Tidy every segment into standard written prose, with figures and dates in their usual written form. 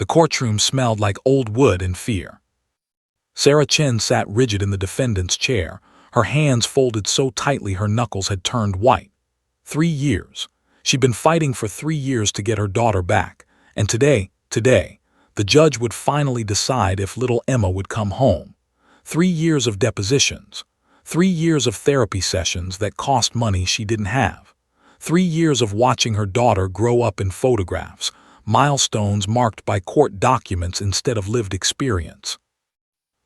The courtroom smelled like old wood and fear. Sarah Chen sat rigid in the defendant's chair, her hands folded so tightly her knuckles had turned white. 3 years. She'd been fighting for 3 years to get her daughter back, and today, the judge would finally decide if little Emma would come home. 3 years of depositions. 3 years of therapy sessions that cost money she didn't have. 3 years of watching her daughter grow up in photographs, milestones marked by court documents instead of lived experience.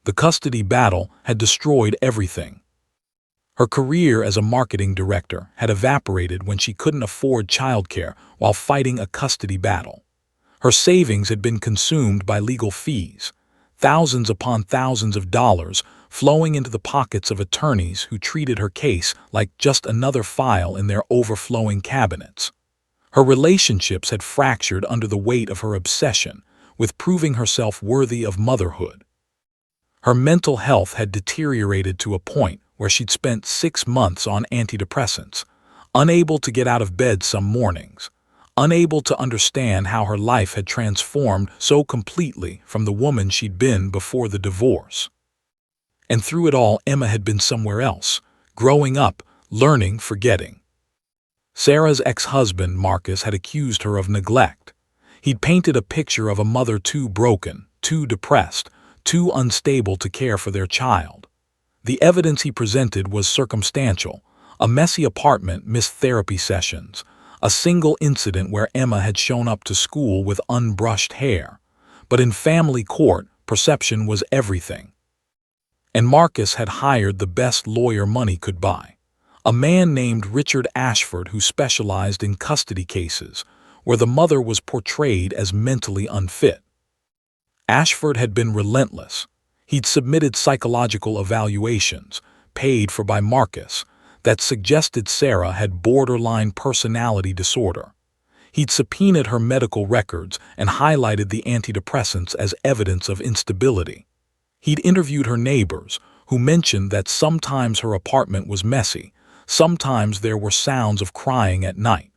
The custody battle had destroyed everything. Her career as a marketing director had evaporated when she couldn't afford childcare while fighting a custody battle. Her savings had been consumed by legal fees, thousands upon thousands of dollars flowing into the pockets of attorneys who treated her case like just another file in their overflowing cabinets. Her relationships had fractured under the weight of her obsession with proving herself worthy of motherhood. Her mental health had deteriorated to a point where she'd spent 6 months on antidepressants, unable to get out of bed some mornings, unable to understand how her life had transformed so completely from the woman she'd been before the divorce. And through it all, Emma had been somewhere else, growing up, learning, forgetting. Sarah's ex-husband, Marcus, had accused her of neglect. He'd painted a picture of a mother too broken, too depressed, too unstable to care for their child. The evidence he presented was circumstantial: a messy apartment, missed therapy sessions, a single incident where Emma had shown up to school with unbrushed hair. But in family court, perception was everything. And Marcus had hired the best lawyer money could buy, a man named Richard Ashford who specialized in custody cases, where the mother was portrayed as mentally unfit. Ashford had been relentless. He'd submitted psychological evaluations, paid for by Marcus, that suggested Sarah had borderline personality disorder. He'd subpoenaed her medical records and highlighted the antidepressants as evidence of instability. He'd interviewed her neighbors, who mentioned that sometimes her apartment was messy, sometimes there were sounds of crying at night.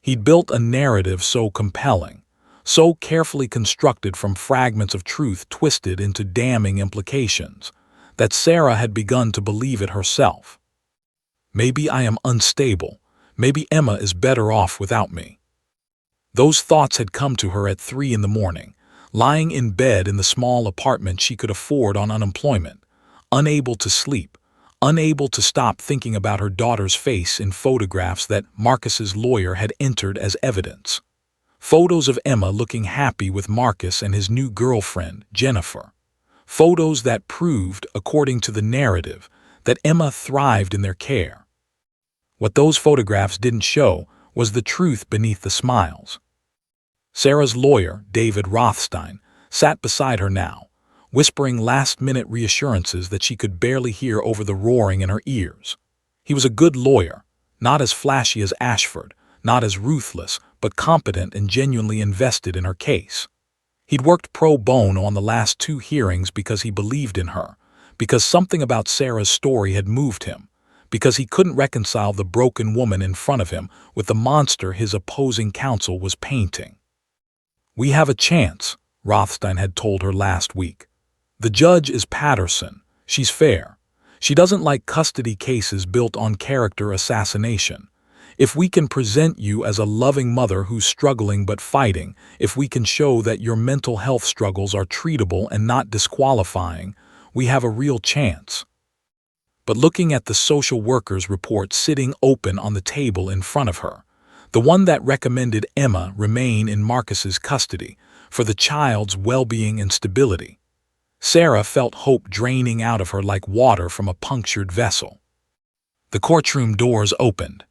He'd built a narrative so compelling, so carefully constructed from fragments of truth twisted into damning implications, that Sarah had begun to believe it herself. Maybe I am unstable. Maybe Emma is better off without me. Those thoughts had come to her at 3 in the morning, lying in bed in the small apartment she could afford on unemployment, unable to sleep, unable to stop thinking about her daughter's face in photographs that Marcus's lawyer had entered as evidence. Photos of Emma looking happy with Marcus and his new girlfriend, Jennifer. Photos that proved, according to the narrative, that Emma thrived in their care. What those photographs didn't show was the truth beneath the smiles. Sarah's lawyer, David Rothstein, sat beside her now, whispering last-minute reassurances that she could barely hear over the roaring in her ears. He was a good lawyer, not as flashy as Ashford, not as ruthless, but competent and genuinely invested in her case. He'd worked pro bono on the last 2 hearings because he believed in her, because something about Sarah's story had moved him, because he couldn't reconcile the broken woman in front of him with the monster his opposing counsel was painting. "We have a chance," Rothstein had told her last week. "The judge is Patterson. She's fair. She doesn't like custody cases built on character assassination. If we can present you as a loving mother who's struggling but fighting, if we can show that your mental health struggles are treatable and not disqualifying, we have a real chance." But looking at the social worker's report sitting open on the table in front of her, the one that recommended Emma remain in Marcus's custody for the child's well-being and stability, Sarah felt hope draining out of her like water from a punctured vessel. The courtroom doors opened.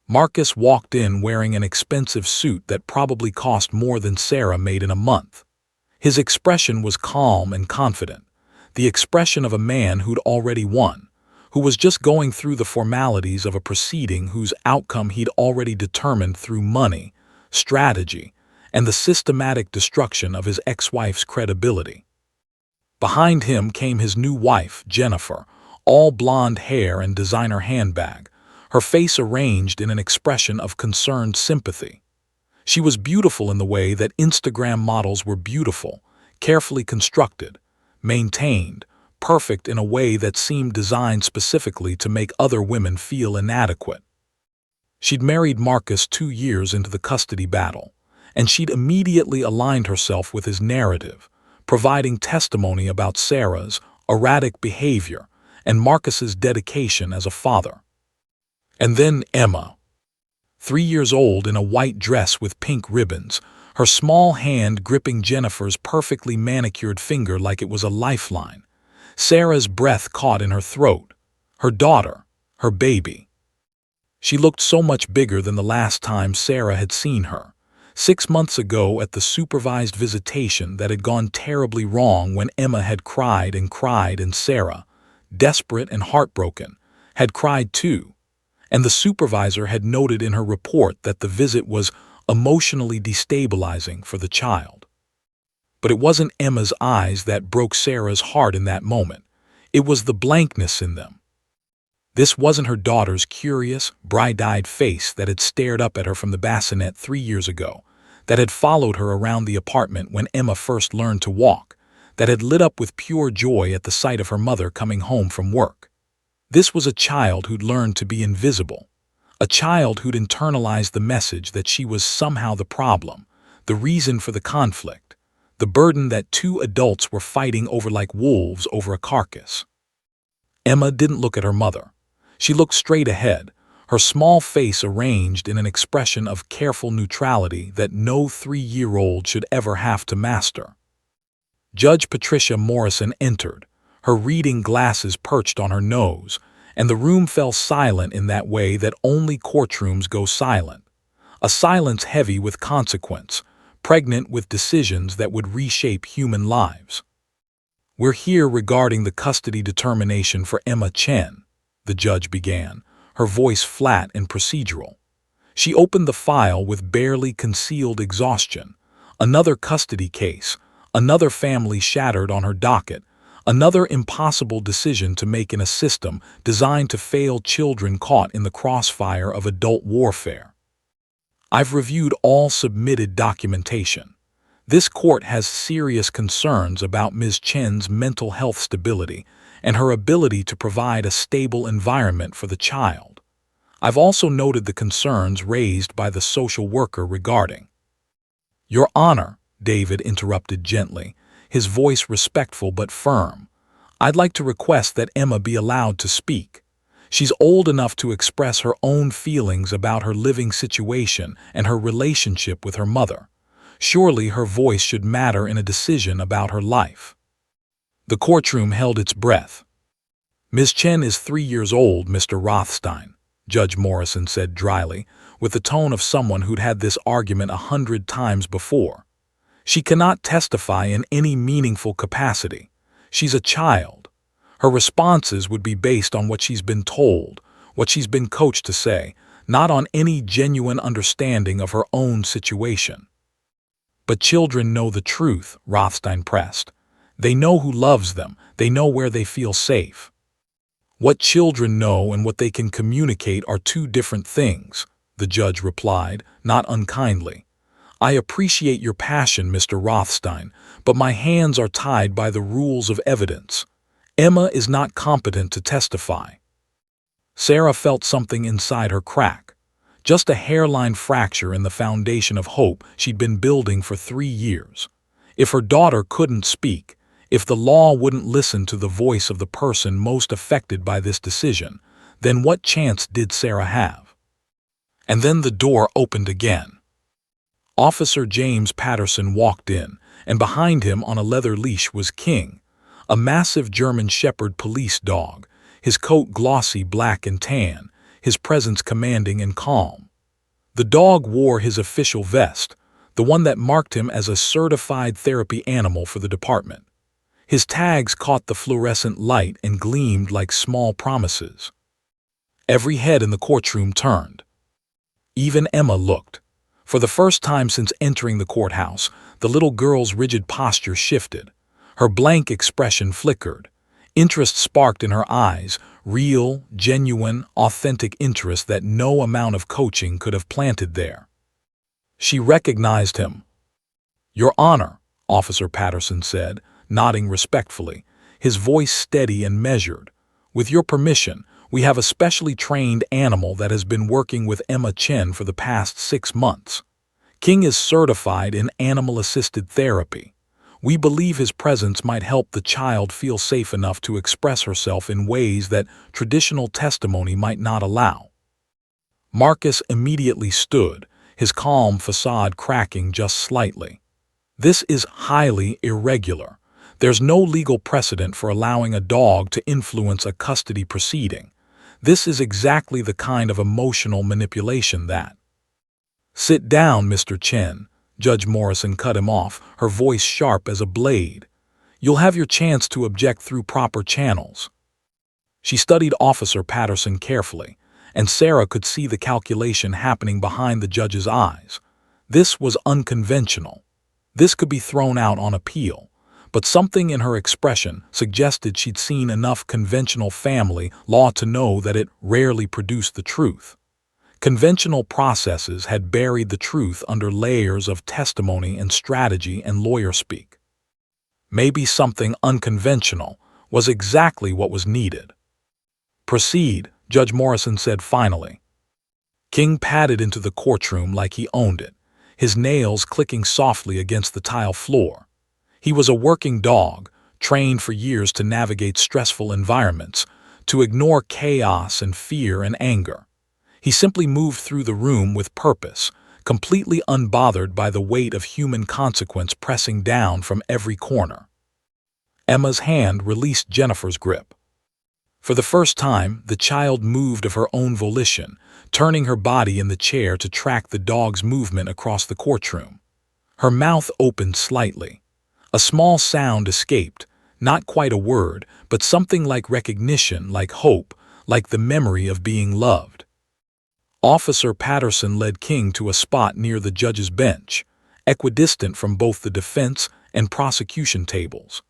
Marcus walked in wearing an expensive suit that probably cost more than Sarah made in a month. His expression was calm and confident, the expression of a man who'd already won, who was just going through the formalities of a proceeding whose outcome he'd already determined through money, strategy, and the systematic destruction of his ex-wife's credibility. Behind him came his new wife, Jennifer, all blonde hair and designer handbag, her face arranged in an expression of concerned sympathy. She was beautiful in the way that Instagram models were beautiful, carefully constructed, maintained, perfect in a way that seemed designed specifically to make other women feel inadequate. She'd married Marcus 2 years into the custody battle, and she'd immediately aligned herself with his narrative, providing testimony about Sarah's erratic behavior and Marcus's dedication as a father. And then Emma, 3 years old in a white dress with pink ribbons, her small hand gripping Jennifer's perfectly manicured finger like it was a lifeline. Sarah's breath caught in her throat. Her daughter, her baby. She looked so much bigger than the last time Sarah had seen her. 6 months ago at the supervised visitation that had gone terribly wrong when Emma had cried and Sarah, desperate and heartbroken, had cried too. And the supervisor had noted in her report that the visit was emotionally destabilizing for the child. But it wasn't Emma's eyes that broke Sarah's heart in that moment. It was the blankness in them. This wasn't her daughter's curious, bright-eyed face that had stared up at her from the bassinet 3 years ago, that had followed her around the apartment when Emma first learned to walk, that had lit up with pure joy at the sight of her mother coming home from work. This was a child who'd learned to be invisible, a child who'd internalized the message that she was somehow the problem, the reason for the conflict, the burden that 2 adults were fighting over like wolves over a carcass. Emma didn't look at her mother. She looked straight ahead, her small face arranged in an expression of careful neutrality that no 3-year-old should ever have to master. Judge Patricia Morrison entered, her reading glasses perched on her nose, and the room fell silent in that way that only courtrooms go silent, a silence heavy with consequence, pregnant with decisions that would reshape human lives. "We're here regarding the custody determination for Emma Chen," the judge began, her voice flat and procedural. She opened the file with barely concealed exhaustion. Another custody case, another family shattered on her docket, another impossible decision to make in a system designed to fail children caught in the crossfire of adult warfare. "I've reviewed all submitted documentation. This court has serious concerns about Ms. Chen's mental health stability and her ability to provide a stable environment for the child. I've also noted the concerns raised by the social worker regarding—" "Your Honor," David interrupted gently, his voice respectful but firm, "I'd like to request that Emma be allowed to speak. She's old enough to express her own feelings about her living situation and her relationship with her mother. Surely her voice should matter in a decision about her life." The courtroom held its breath. "Ms. Chen is 3 years old, Mr. Rothstein," Judge Morrison said dryly, with the tone of someone who'd had this argument 100 times before. "She cannot testify in any meaningful capacity. She's a child. Her responses would be based on what she's been told, what she's been coached to say, not on any genuine understanding of her own situation." "But children know the truth," Rothstein pressed. "They know who loves them. They know where they feel safe." "What children know and what they can communicate are 2 different things," the judge replied, not unkindly. "I appreciate your passion, Mr. Rothstein, but my hands are tied by the rules of evidence. Emma is not competent to testify." Sarah felt something inside her crack, just a hairline fracture in the foundation of hope she'd been building for 3 years. If her daughter couldn't speak, if the law wouldn't listen to the voice of the person most affected by this decision, then what chance did Sarah have? And then the door opened again. Officer James Patterson walked in, and behind him on a leather leash was King, a massive German Shepherd police dog, his coat glossy black and tan, his presence commanding and calm. The dog wore his official vest, the one that marked him as a certified therapy animal for the department. His tags caught the fluorescent light and gleamed like small promises. Every head in the courtroom turned. Even Emma looked. For the first time since entering the courthouse, the little girl's rigid posture shifted. Her blank expression flickered. Interest sparked in her eyes, real, genuine, authentic interest that no amount of coaching could have planted there. She recognized him. "Your Honor," Officer Patterson said, nodding respectfully, his voice steady and measured. "With your permission, we have a specially trained animal that has been working with Emma Chen for the past 6 months. King is certified in animal-assisted therapy. We believe his presence might help the child feel safe enough to express herself in ways that traditional testimony might not allow." Marcus immediately stood, his calm facade cracking just slightly. "This is highly irregular. There's no legal precedent for allowing a dog to influence a custody proceeding. This is exactly the kind of emotional manipulation that—" "Sit down, Mr. Chen," Judge Morrison cut him off, her voice sharp as a blade. "You'll have your chance to object through proper channels." She studied Officer Patterson carefully, and Sarah could see the calculation happening behind the judge's eyes. This was unconventional. This could be thrown out on appeal, but something in her expression suggested she'd seen enough conventional family law to know that it rarely produced the truth. Conventional processes had buried the truth under layers of testimony and strategy and lawyer speak. Maybe something unconventional was exactly what was needed. "Proceed," Judge Morrison said finally. King padded into the courtroom like he owned it, his nails clicking softly against the tile floor. He was a working dog, trained for years to navigate stressful environments, to ignore chaos and fear and anger. He simply moved through the room with purpose, completely unbothered by the weight of human consequence pressing down from every corner. Emma's hand released Jennifer's grip. For the first time, the child moved of her own volition, turning her body in the chair to track the dog's movement across the courtroom. Her mouth opened slightly. A small sound escaped, not quite a word, but something like recognition, like hope, like the memory of being loved. Officer Patterson led King to a spot near the judge's bench, equidistant from both the defense and prosecution tables.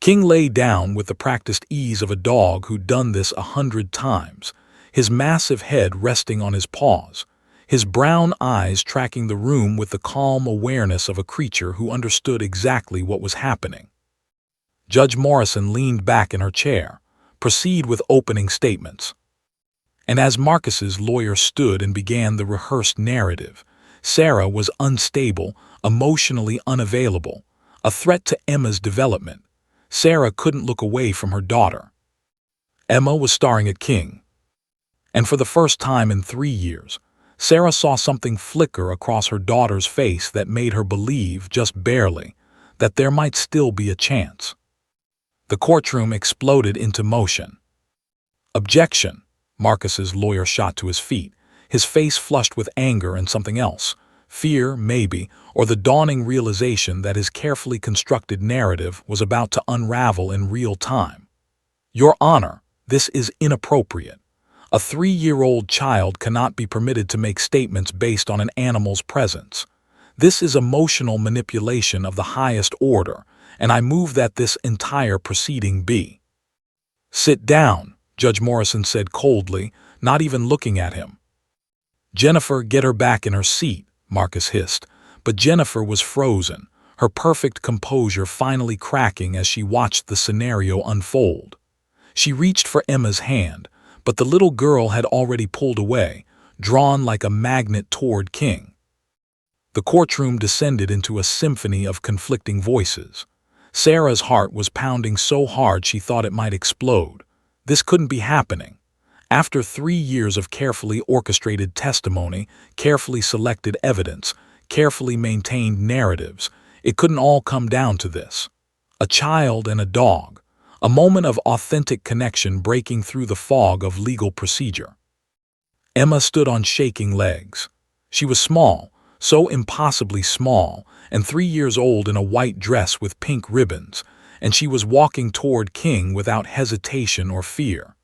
King lay down with the practiced ease of a dog who'd done this 100 times, his massive head resting on his paws, his brown eyes tracking the room with the calm awareness of a creature who understood exactly what was happening. Judge Morrison leaned back in her chair. "Proceed with opening statements." And as Marcus's lawyer stood and began the rehearsed narrative, Sarah was unstable, emotionally unavailable, a threat to Emma's development. Sarah couldn't look away from her daughter. Emma was staring at King. And for the first time in 3 years, Sarah saw something flicker across her daughter's face that made her believe, just barely, that there might still be a chance. The courtroom exploded into motion. "Objection!" Marcus's lawyer shot to his feet, his face flushed with anger and something else. Fear, maybe, or the dawning realization that his carefully constructed narrative was about to unravel in real time. "Your Honor, this is inappropriate. A 3-year-old child cannot be permitted to make statements based on an animal's presence. This is emotional manipulation of the highest order, and I move that this entire proceeding be." "Sit down," Judge Morrison said coldly, not even looking at him. "Jennifer, get her back in her seat," Marcus hissed, but Jennifer was frozen, her perfect composure finally cracking as she watched the scenario unfold. She reached for Emma's hand, but the little girl had already pulled away, drawn like a magnet toward King. The courtroom descended into a symphony of conflicting voices. Sarah's heart was pounding so hard she thought it might explode. This couldn't be happening. After 3 years of carefully orchestrated testimony, carefully selected evidence, carefully maintained narratives, it couldn't all come down to this. A child and a dog, a moment of authentic connection breaking through the fog of legal procedure. Emma stood on shaking legs. She was small, so impossibly small, and 3 years old in a white dress with pink ribbons, and she was walking toward King without hesitation or fear.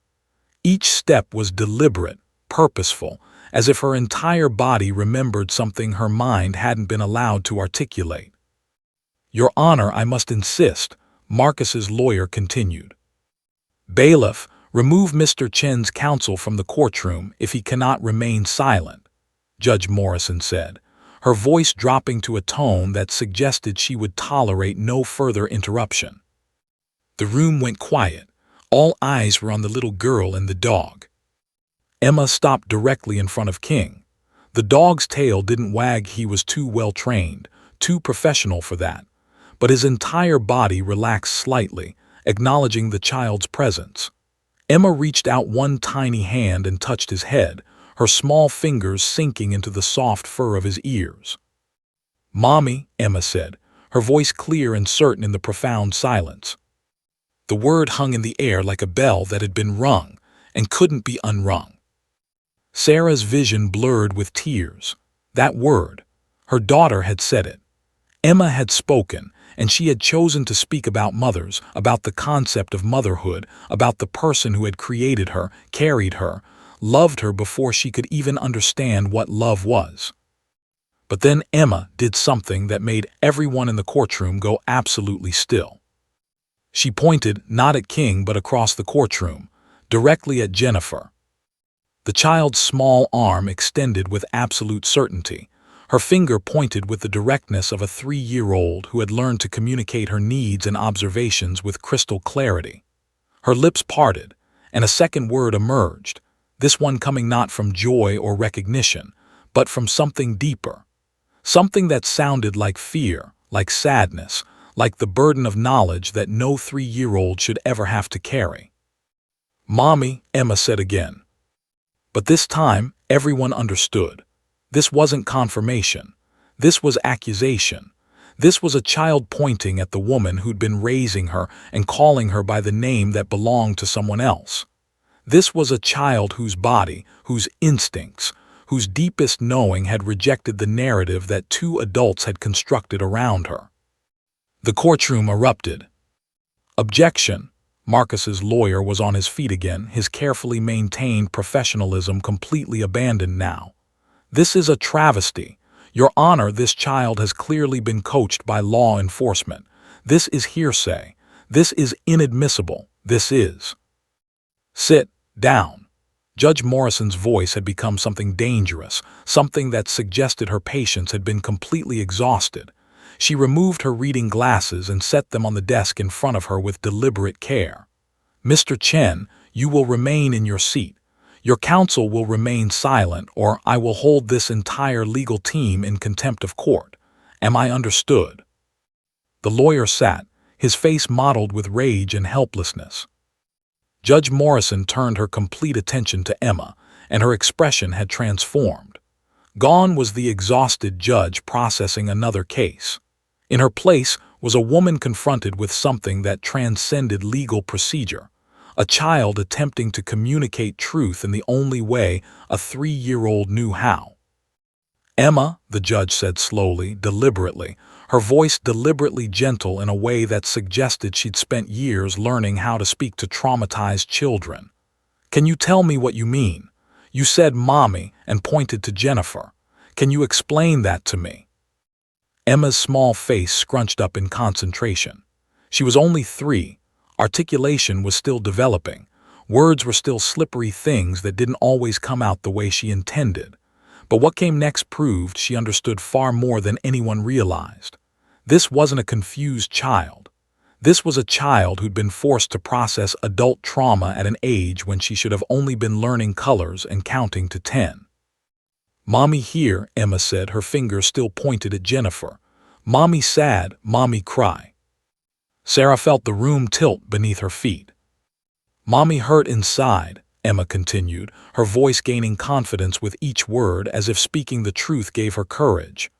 Each step was deliberate, purposeful, as if her entire body remembered something her mind hadn't been allowed to articulate. "Your Honor, I must insist," Marcus's lawyer continued. "Bailiff, remove Mr. Chen's counsel from the courtroom if he cannot remain silent," Judge Morrison said, her voice dropping to a tone that suggested she would tolerate no further interruption. The room went quiet. All eyes were on the little girl and the dog. Emma stopped directly in front of King. The dog's tail didn't wag. He was too well trained, too professional for that, but his entire body relaxed slightly, acknowledging the child's presence. Emma reached out one tiny hand and touched his head, her small fingers sinking into the soft fur of his ears. "Mommy," Emma said, her voice clear and certain in the profound silence. The word hung in the air like a bell that had been rung and couldn't be unrung. Sarah's vision blurred with tears. That word. Her daughter had said it. Emma had spoken, and she had chosen to speak about mothers, about the concept of motherhood, about the person who had created her, carried her, loved her before she could even understand what love was. But then Emma did something that made everyone in the courtroom go absolutely still. She pointed not at King but across the courtroom, directly at Jennifer. The child's small arm extended with absolute certainty. Her finger pointed with the directness of a 3-year-old who had learned to communicate her needs and observations with crystal clarity. Her lips parted, and a second word emerged, this one coming not from joy or recognition, but from something deeper. Something that sounded like fear, like sadness, like the burden of knowledge that no 3-year-old should ever have to carry. "Mommy," Emma said again. But this time, everyone understood. This wasn't confirmation. This was accusation. This was a child pointing at the woman who'd been raising her and calling her by the name that belonged to someone else. This was a child whose body, whose instincts, whose deepest knowing had rejected the narrative that 2 adults had constructed around her. The courtroom erupted. "Objection." Marcus's lawyer was on his feet again, his carefully maintained professionalism completely abandoned now. "This is a travesty. Your Honor, this child has clearly been coached by law enforcement. This is hearsay. This is inadmissible. This is—" "Sit down." Judge Morrison's voice had become something dangerous, something that suggested her patience had been completely exhausted. She removed her reading glasses and set them on the desk in front of her with deliberate care. "Mr. Chen, you will remain in your seat. Your counsel will remain silent, or I will hold this entire legal team in contempt of court. Am I understood?" The lawyer sat, his face mottled with rage and helplessness. Judge Morrison turned her complete attention to Emma, and her expression had transformed. Gone was the exhausted judge processing another case. In her place was a woman confronted with something that transcended legal procedure, a child attempting to communicate truth in the only way a 3-year-old knew how. "Emma," the judge said slowly, deliberately, her voice deliberately gentle in a way that suggested she'd spent years learning how to speak to traumatized children. "Can you tell me what you mean? You said mommy and pointed to Jennifer. Can you explain that to me?" Emma's small face scrunched up in concentration. She was only 3. Articulation was still developing. Words were still slippery things that didn't always come out the way she intended. But what came next proved she understood far more than anyone realized. This wasn't a confused child. This was a child who'd been forced to process adult trauma at an age when she should have only been learning colors and counting to 10. "Mommy here," Emma said, her finger still pointed at Jennifer. "Mommy sad, mommy cry." Sarah felt the room tilt beneath her feet. "Mommy hurt inside," Emma continued, her voice gaining confidence with each word as if speaking the truth gave her courage.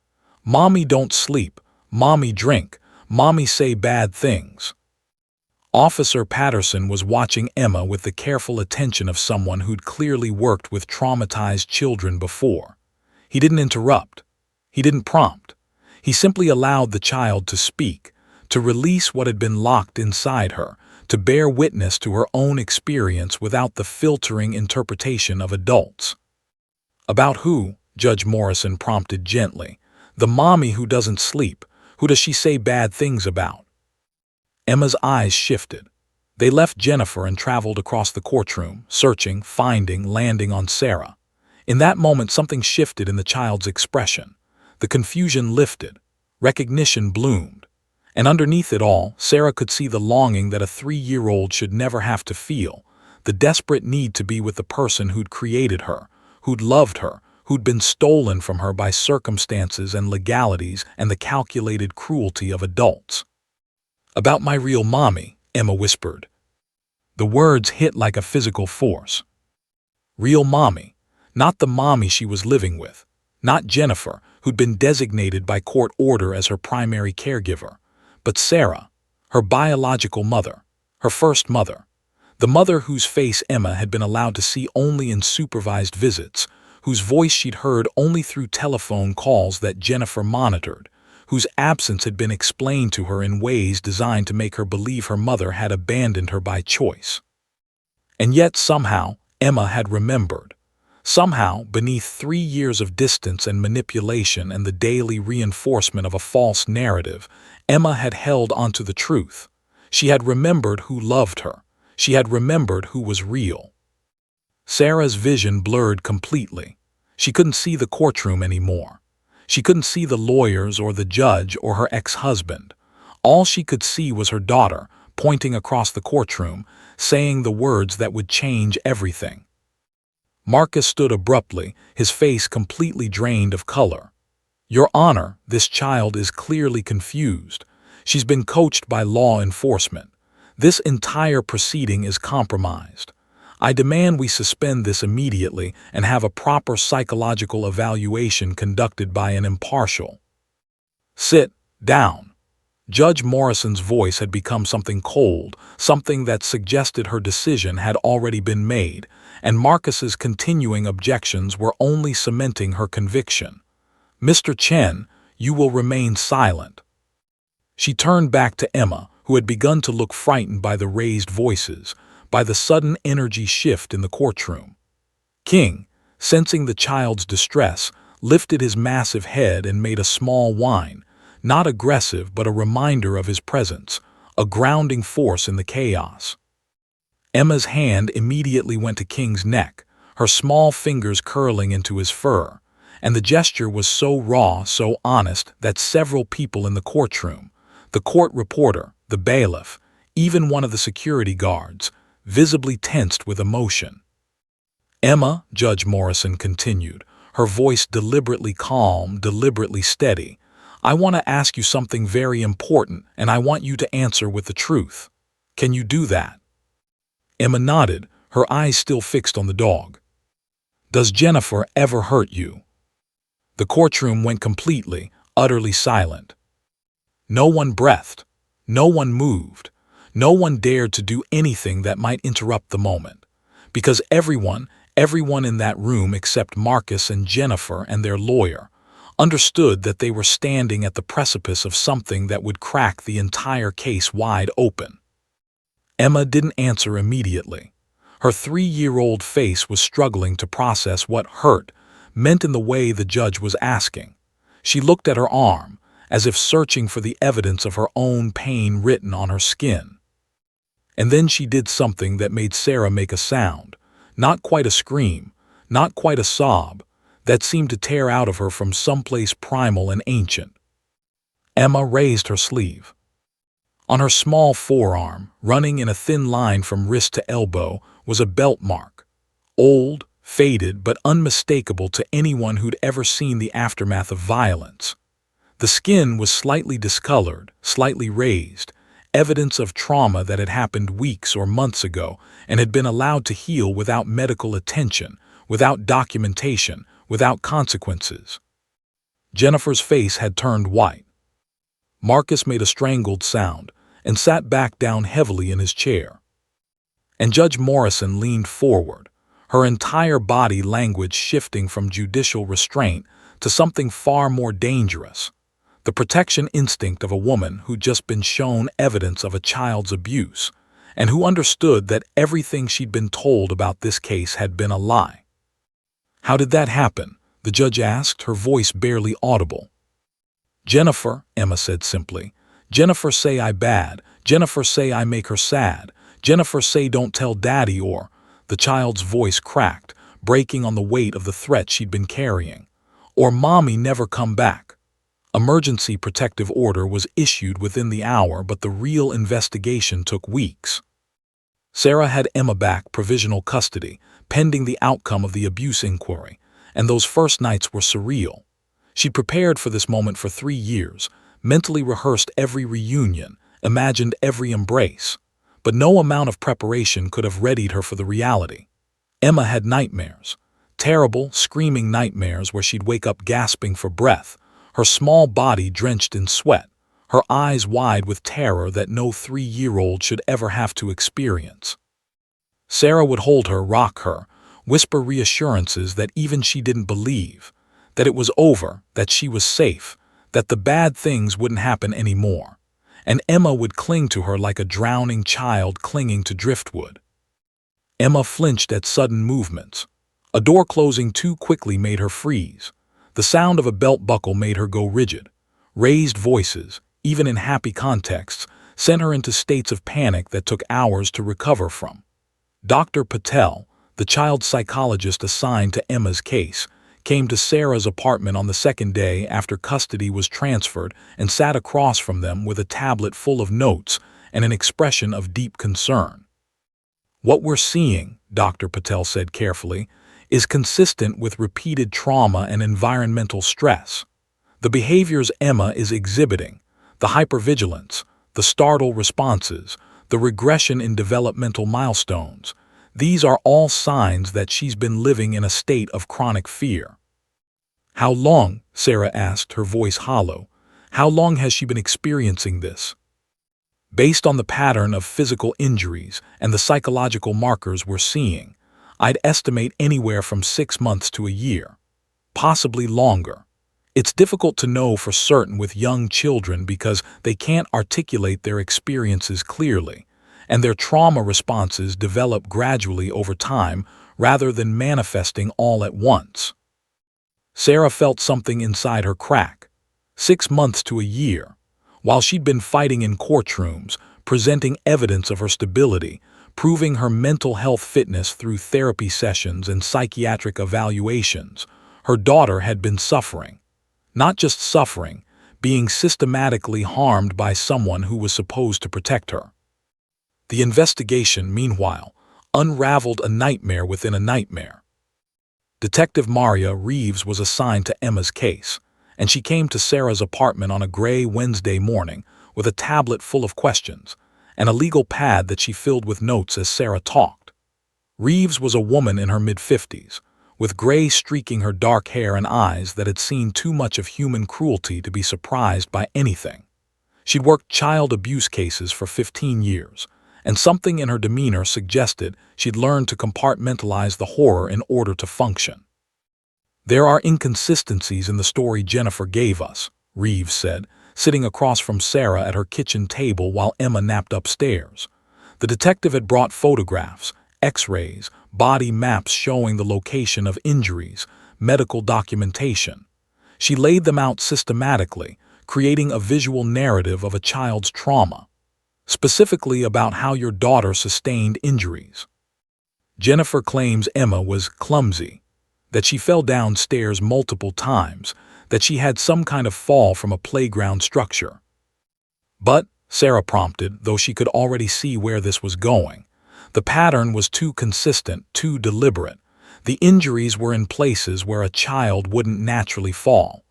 "Mommy don't sleep, mommy drink, mommy say bad things." Officer Patterson was watching Emma with the careful attention of someone who'd clearly worked with traumatized children before. He didn't interrupt. He didn't prompt. He simply allowed the child to speak, to release what had been locked inside her, to bear witness to her own experience without the filtering interpretation of adults. "About who?" Judge Morrison prompted gently. "The mommy who doesn't sleep. Who does she say bad things about?" Emma's eyes shifted. They left Jennifer and traveled across the courtroom, searching, finding, landing on Sarah. In that moment something shifted in the child's expression. The confusion lifted. Recognition bloomed. And underneath it all, Sarah could see the longing that a 3-year-old should never have to feel, the desperate need to be with the person who'd created her, who'd loved her, who'd been stolen from her by circumstances and legalities and the calculated cruelty of adults. "About my real mommy," Emma whispered. The words hit like a physical force. Real mommy, not the mommy she was living with, not Jennifer, who'd been designated by court order as her primary caregiver, but Sarah, her biological mother, her first mother, the mother whose face Emma had been allowed to see only in supervised visits, whose voice she'd heard only through telephone calls that Jennifer monitored, whose absence had been explained to her in ways designed to make her believe her mother had abandoned her by choice. And yet somehow, Emma had remembered. Somehow, beneath 3 years of distance and manipulation and the daily reinforcement of a false narrative, Emma had held onto the truth. She had remembered who loved her. She had remembered who was real. Sarah's vision blurred completely. She couldn't see the courtroom anymore. She couldn't see the lawyers or the judge or her ex-husband. All she could see was her daughter, pointing across the courtroom, saying the words that would change everything. Marcus stood abruptly, his face completely drained of color. "Your Honor, this child is clearly confused. She's been coached by law enforcement. This entire proceeding is compromised. I demand we suspend this immediately and have a proper psychological evaluation conducted by an impartial." "Sit down." Judge Morrison's voice had become something cold, something that suggested her decision had already been made, and Marcus's continuing objections were only cementing her conviction. "Mr. Chen, you will remain silent." She turned back to Emma, who had begun to look frightened by the raised voices, by the sudden energy shift in the courtroom. King, sensing the child's distress, lifted his massive head and made a small whine, not aggressive but a reminder of his presence, a grounding force in the chaos. Emma's hand immediately went to King's neck, her small fingers curling into his fur, and the gesture was so raw, so honest, that several people in the courtroom, the court reporter, the bailiff, even one of the security guards, visibly tensed with emotion. "Emma," Judge Morrison continued, her voice deliberately calm, deliberately steady, "I want to ask you something very important, and I want you to answer with the truth. Can you do that?" Emma nodded, her eyes still fixed on the dog. "Does Jennifer ever hurt you?" The courtroom went completely, utterly silent. No one breathed. No one moved. No one dared to do anything that might interrupt the moment. Because everyone in that room except Marcus and Jennifer and their lawyer, understood that they were standing at the precipice of something that would crack the entire case wide open. Emma didn't answer immediately. Her 3-year-old face was struggling to process what hurt meant in the way the judge was asking. She looked at her arm, as if searching for the evidence of her own pain written on her skin. And then she did something that made Sarah make a sound, not quite a scream, not quite a sob, that seemed to tear out of her from someplace primal and ancient. Emma raised her sleeve. On her small forearm, running in a thin line from wrist to elbow, was a belt mark. Old, faded, but unmistakable to anyone who'd ever seen the aftermath of violence. The skin was slightly discolored, slightly raised, evidence of trauma that had happened weeks or months ago and had been allowed to heal without medical attention, without documentation, without consequences. Jennifer's face had turned white. Marcus made a strangled sound and sat back down heavily in his chair. And Judge Morrison leaned forward, her entire body language shifting from judicial restraint to something far more dangerous. The protection instinct of a woman who'd just been shown evidence of a child's abuse, and who understood that everything she'd been told about this case had been a lie. "How did that happen?" the judge asked, her voice barely audible. "Jennifer," Emma said simply. "Jennifer say I bad. Jennifer say I make her sad. Jennifer say don't tell Daddy or—" The child's voice cracked, breaking on the weight of the threat she'd been carrying. or "Mommy never come back." Emergency protective order was issued within the hour, but the real investigation took weeks. Sarah had Emma back provisional custody, pending the outcome of the abuse inquiry, and those first nights were surreal. She prepared for this moment for 3 years, mentally rehearsed every reunion, imagined every embrace, but no amount of preparation could have readied her for the reality. Emma had nightmares, terrible, screaming nightmares where she'd wake up gasping for breath, her small body drenched in sweat, her eyes wide with terror that no 3-year-old should ever have to experience. Sarah would hold her, rock her, whisper reassurances that even she didn't believe, that it was over, that she was safe, that the bad things wouldn't happen anymore. And Emma would cling to her like a drowning child clinging to driftwood. Emma flinched at sudden movements. A door closing too quickly made her freeze. The sound of a belt buckle made her go rigid. Raised voices, even in happy contexts, sent her into states of panic that took hours to recover from. Dr. Patel, the child psychologist assigned to Emma's case, came to Sarah's apartment on the second day after custody was transferred and sat across from them with a tablet full of notes and an expression of deep concern. "What we're seeing," Dr. Patel said carefully, "is consistent with repeated trauma and environmental stress. The behaviors Emma is exhibiting, the hypervigilance, the startle responses, the regression in developmental milestones, these are all signs that she's been living in a state of chronic fear." "How long?" Sarah asked, her voice hollow. "How long has she been experiencing this?" "Based on the pattern of physical injuries and the psychological markers we're seeing, I'd estimate anywhere from 6 months to a year, possibly longer. It's difficult to know for certain with young children because they can't articulate their experiences clearly, and their trauma responses develop gradually over time rather than manifesting all at once." Sarah felt something inside her crack. 6 months to a year. While she'd been fighting in courtrooms, presenting evidence of her stability, proving her mental health fitness through therapy sessions and psychiatric evaluations, her daughter had been suffering. Not just suffering, being systematically harmed by someone who was supposed to protect her. The investigation, meanwhile, unraveled a nightmare within a nightmare. Detective Maria Reeves was assigned to Emma's case, and she came to Sarah's apartment on a gray Wednesday morning with a tablet full of questions and a legal pad that she filled with notes as Sarah talked. Reeves was a woman in her mid-50s, with gray streaking her dark hair and eyes that had seen too much of human cruelty to be surprised by anything. She'd worked child abuse cases for 15 years, and something in her demeanor suggested she'd learned to compartmentalize the horror in order to function. "There are inconsistencies in the story Jennifer gave us," Reeves said, sitting across from Sarah at her kitchen table while Emma napped upstairs. The detective had brought photographs, X-rays, body maps showing the location of injuries, medical documentation. She laid them out systematically, creating a visual narrative of a child's trauma, specifically about how your daughter sustained injuries. Jennifer claims Emma was clumsy, that she fell downstairs multiple times, that she had some kind of fall from a playground structure. "But," Sarah prompted, though she could already see where this was going, "the pattern was too consistent, too deliberate. The injuries were in places where a child wouldn't naturally fall.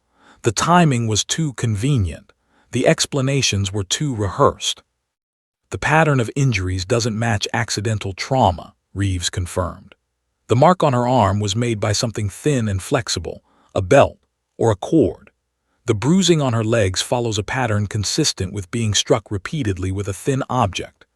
The timing was too convenient. The explanations were too rehearsed." "The pattern of injuries doesn't match accidental trauma," Reeves confirmed. "The mark on her arm was made by something thin and flexible, a belt, or a cord. The bruising on her legs follows a pattern consistent with being struck repeatedly with a thin object.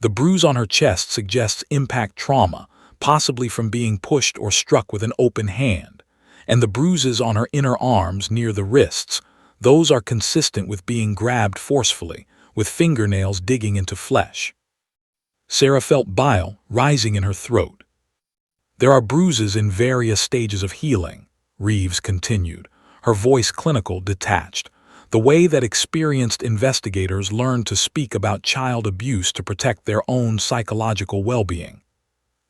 The bruise on her chest suggests impact trauma, possibly from being pushed or struck with an open hand. And the bruises on her inner arms near the wrists, those are consistent with being grabbed forcefully, with fingernails digging into flesh." Sarah felt bile rising in her throat. "There are bruises in various stages of healing," Reeves continued, her voice clinical, detached, the way that experienced investigators learn to speak about child abuse to protect their own psychological well-being.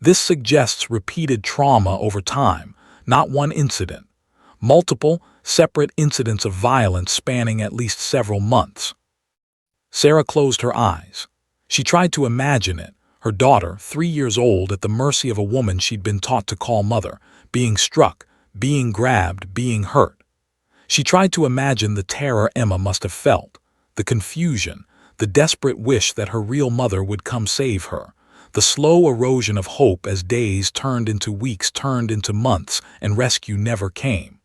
"This suggests repeated trauma over time, not one incident. multiple, separate incidents of violence spanning at least several months. Sarah closed her eyes. She tried to imagine it, her daughter, 3 years old, at the mercy of a woman she'd been taught to call mother, being struck, being grabbed, being hurt. She tried to imagine the terror Emma must have felt, the confusion, the desperate wish that her real mother would come save her, the slow erosion of hope as days turned into weeks, turned into months, and rescue never came.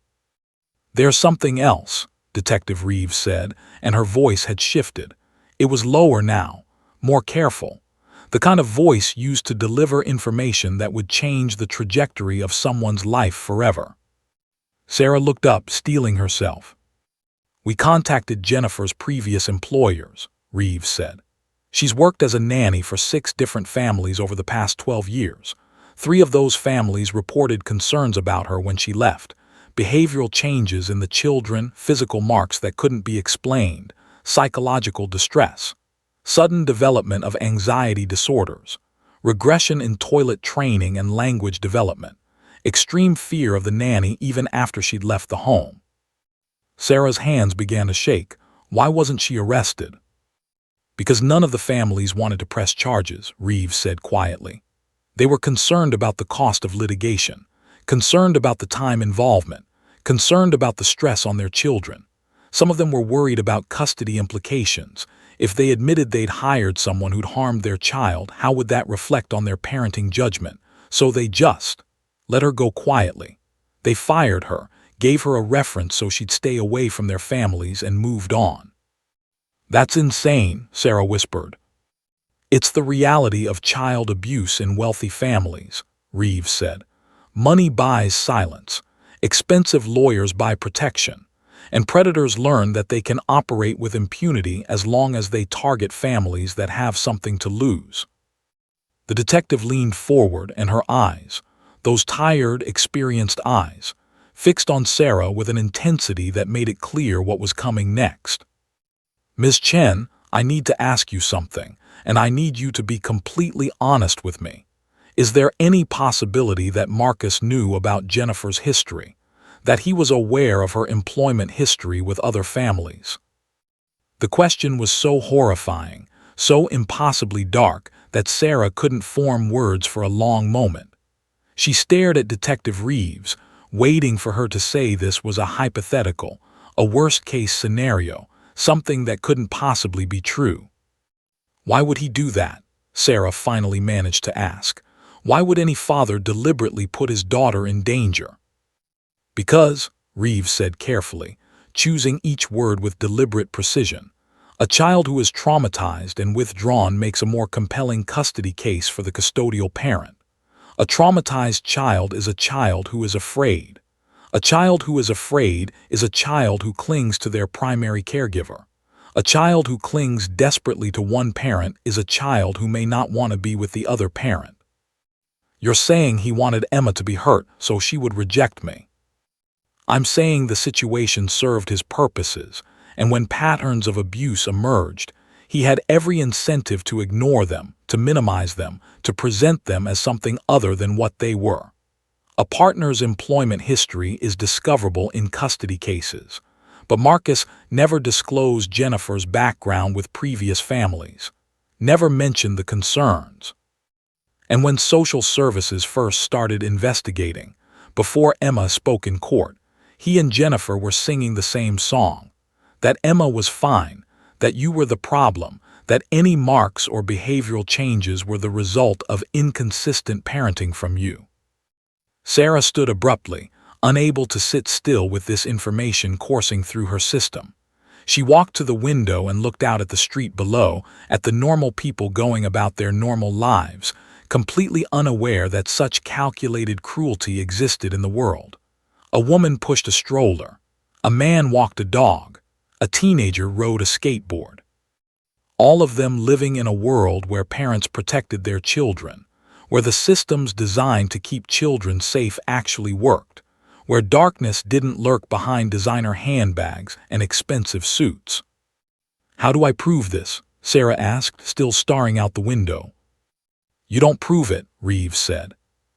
"There's something else," Detective Reeves said, and her voice had shifted. It was lower now, more careful, the kind of voice used to deliver information that would change the trajectory of someone's life forever. Sarah looked up, steeling herself. "We contacted Jennifer's previous employers," Reeves said. "She's worked as a nanny for 6 different families over the past 12 years. 3 of those families reported concerns about her when she left. Behavioral changes in the children, physical marks that couldn't be explained, psychological distress, sudden development of anxiety disorders, regression in toilet training and language development, extreme fear of the nanny even after she'd left the home." Sarah's hands began to shake. Why wasn't she arrested? "Because none of the families wanted to press charges," Reeves said quietly. "They were concerned about the cost of litigation, concerned about the time involvement, concerned about the stress on their children. Some of them were worried about custody implications. If they admitted they'd hired someone who'd harmed their child, how would that reflect on their parenting judgment? So they just let her go quietly. They fired her, gave her a reference so she'd stay away from their families, and moved on." "That's insane," Sarah whispered. "It's the reality of child abuse in wealthy families," Reeves said. "Money buys silence. Expensive lawyers buy protection. And predators learn that they can operate with impunity as long as they target families that have something to lose." The detective leaned forward, and her eyes, those tired, experienced eyes, fixed on Sarah with an intensity that made it clear what was coming next. "Ms. Chen, I need to ask you something, and I need you to be completely honest with me. Is there any possibility that Marcus knew about Jennifer's history, that he was aware of her employment history with other families?" The question was so horrifying, so impossibly dark, that Sarah couldn't form words for a long moment. She stared at Detective Reeves, waiting for her to say this was a hypothetical, a worst-case scenario, something that couldn't possibly be true. "Why would he do that?" Sarah finally managed to ask. "Why would any father deliberately put his daughter in danger?" "Because," Reeves said carefully, choosing each word with deliberate precision, "a child who is traumatized and withdrawn makes a more compelling custody case for the custodial parent. A traumatized child is a child who is afraid. A child who is afraid is a child who clings to their primary caregiver. A child who clings desperately to one parent is a child who may not want to be with the other parent. You're saying he wanted Emma to be hurt so she would reject me. I'm saying the situation served his purposes, and when patterns of abuse emerged, he had every incentive to ignore them, to minimize them, to present them as something other than what they were. A partner's employment history is discoverable in custody cases, but Marcus never disclosed Jennifer's background with previous families, never mentioned the concerns. And when social services first started investigating, before Emma spoke in court, he and Jennifer were singing the same song, that Emma was fine, that you were the problem, that any marks or behavioral changes were the result of inconsistent parenting from you. Sarah stood abruptly, unable to sit still with this information coursing through her system. She walked to the window and looked out at the street below, at the normal people going about their normal lives, completely unaware that such calculated cruelty existed in the world. A woman pushed a stroller. A man walked a dog. A teenager rode a skateboard. All of them living in a world where parents protected their children, where the systems designed to keep children safe actually worked, where darkness didn't lurk behind designer handbags and expensive suits. "How do I prove this?" Sarah asked, still staring out the window. "You don't prove it," Reeves said.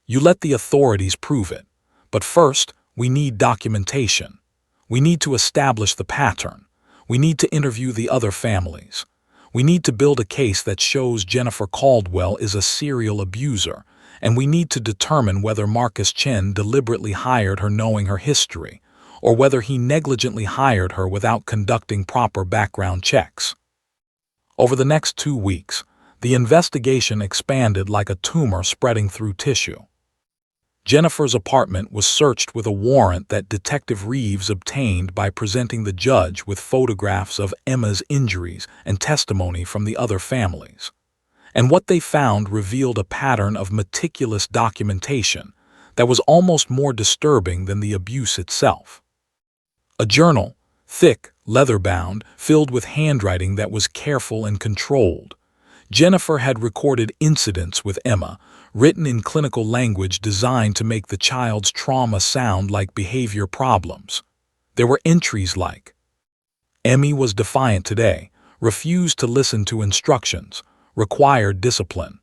"You let the authorities prove it. But first, We need documentation. We need to establish the pattern. We need to interview the other families. We need to build a case that shows Jennifer Caldwell is a serial abuser, and we need to determine whether Marcus Chen deliberately hired her knowing her history, or whether he negligently hired her without conducting proper background checks. Over the next 2 weeks, the investigation expanded like a tumor spreading through tissue. Jennifer's apartment was searched with a warrant that Detective Reeves obtained by presenting the judge with photographs of Emma's injuries and testimony from the other families. And what they found revealed a pattern of meticulous documentation that was almost more disturbing than the abuse itself. A journal, thick, leather-bound, filled with handwriting that was careful and controlled. Jennifer had recorded incidents with Emma, written in clinical language designed to make the child's trauma sound like behavior problems. There were entries like, "Emmy was defiant today, refused to listen to instructions, required discipline.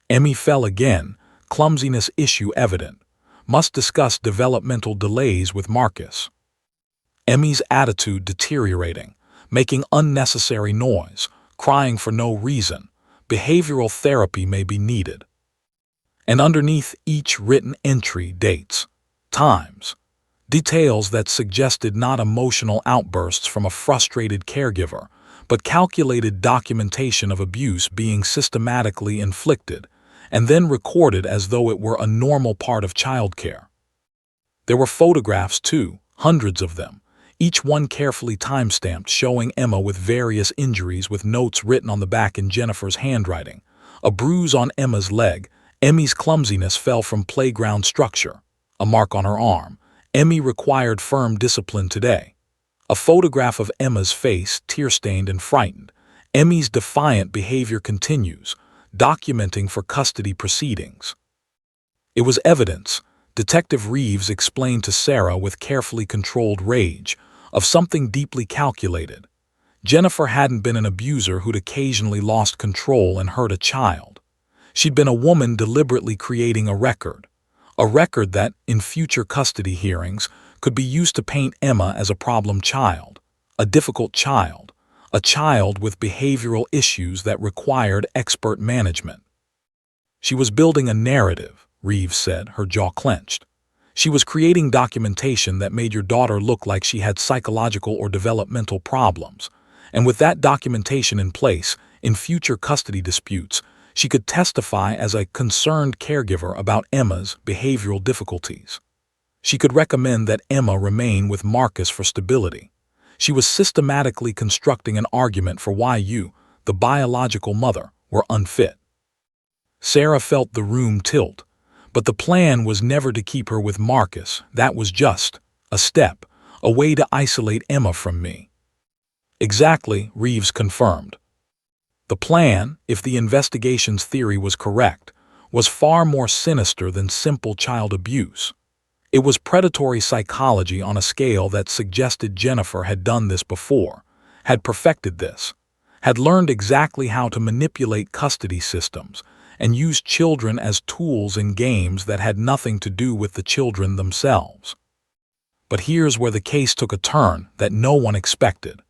Emmy fell again, clumsiness issue evident, must discuss developmental delays with Marcus. Emmy's attitude deteriorating, making unnecessary noise, crying for no reason, behavioral therapy may be needed." And underneath each written entry, dates, times, details that suggested not emotional outbursts from a frustrated caregiver, but calculated documentation of abuse being systematically inflicted, and then recorded as though it were a normal part of childcare. There were photographs too, hundreds of them, each one carefully time-stamped, showing Emma with various injuries with notes written on the back in Jennifer's handwriting. A bruise on Emma's leg, Emmy's clumsiness fell from playground structure. A mark on her arm, Emmy required firm discipline today. A photograph of Emma's face, tear-stained and frightened. Emmy's defiant behavior continues, documenting for custody proceedings. It was evidence, Detective Reeves explained to Sarah with carefully controlled rage, of something deeply calculated. Jennifer hadn't been an abuser who'd occasionally lost control and hurt a child. She'd been a woman deliberately creating a record that, in future custody hearings, could be used to paint Emma as a problem child, a difficult child, a child with behavioral issues that required expert management. She was building a narrative, Reeves said, her jaw clenched. She was creating documentation that made your daughter look like she had psychological or developmental problems, and with that documentation in place, in future custody disputes, she could testify as a concerned caregiver about Emma's behavioral difficulties. She could recommend that Emma remain with Marcus for stability. She was systematically constructing an argument for why you, the biological mother, were unfit. Sarah felt the room tilt, but the plan was never to keep her with Marcus. That was just a step, a way to isolate Emma from me. Exactly, Reeves confirmed. The plan, if the investigation's theory was correct, was far more sinister than simple child abuse. It was predatory psychology on a scale that suggested Jennifer had done this before, had perfected this, had learned exactly how to manipulate custody systems and use children as tools in games that had nothing to do with the children themselves. But here's where the case took a turn that no one expected.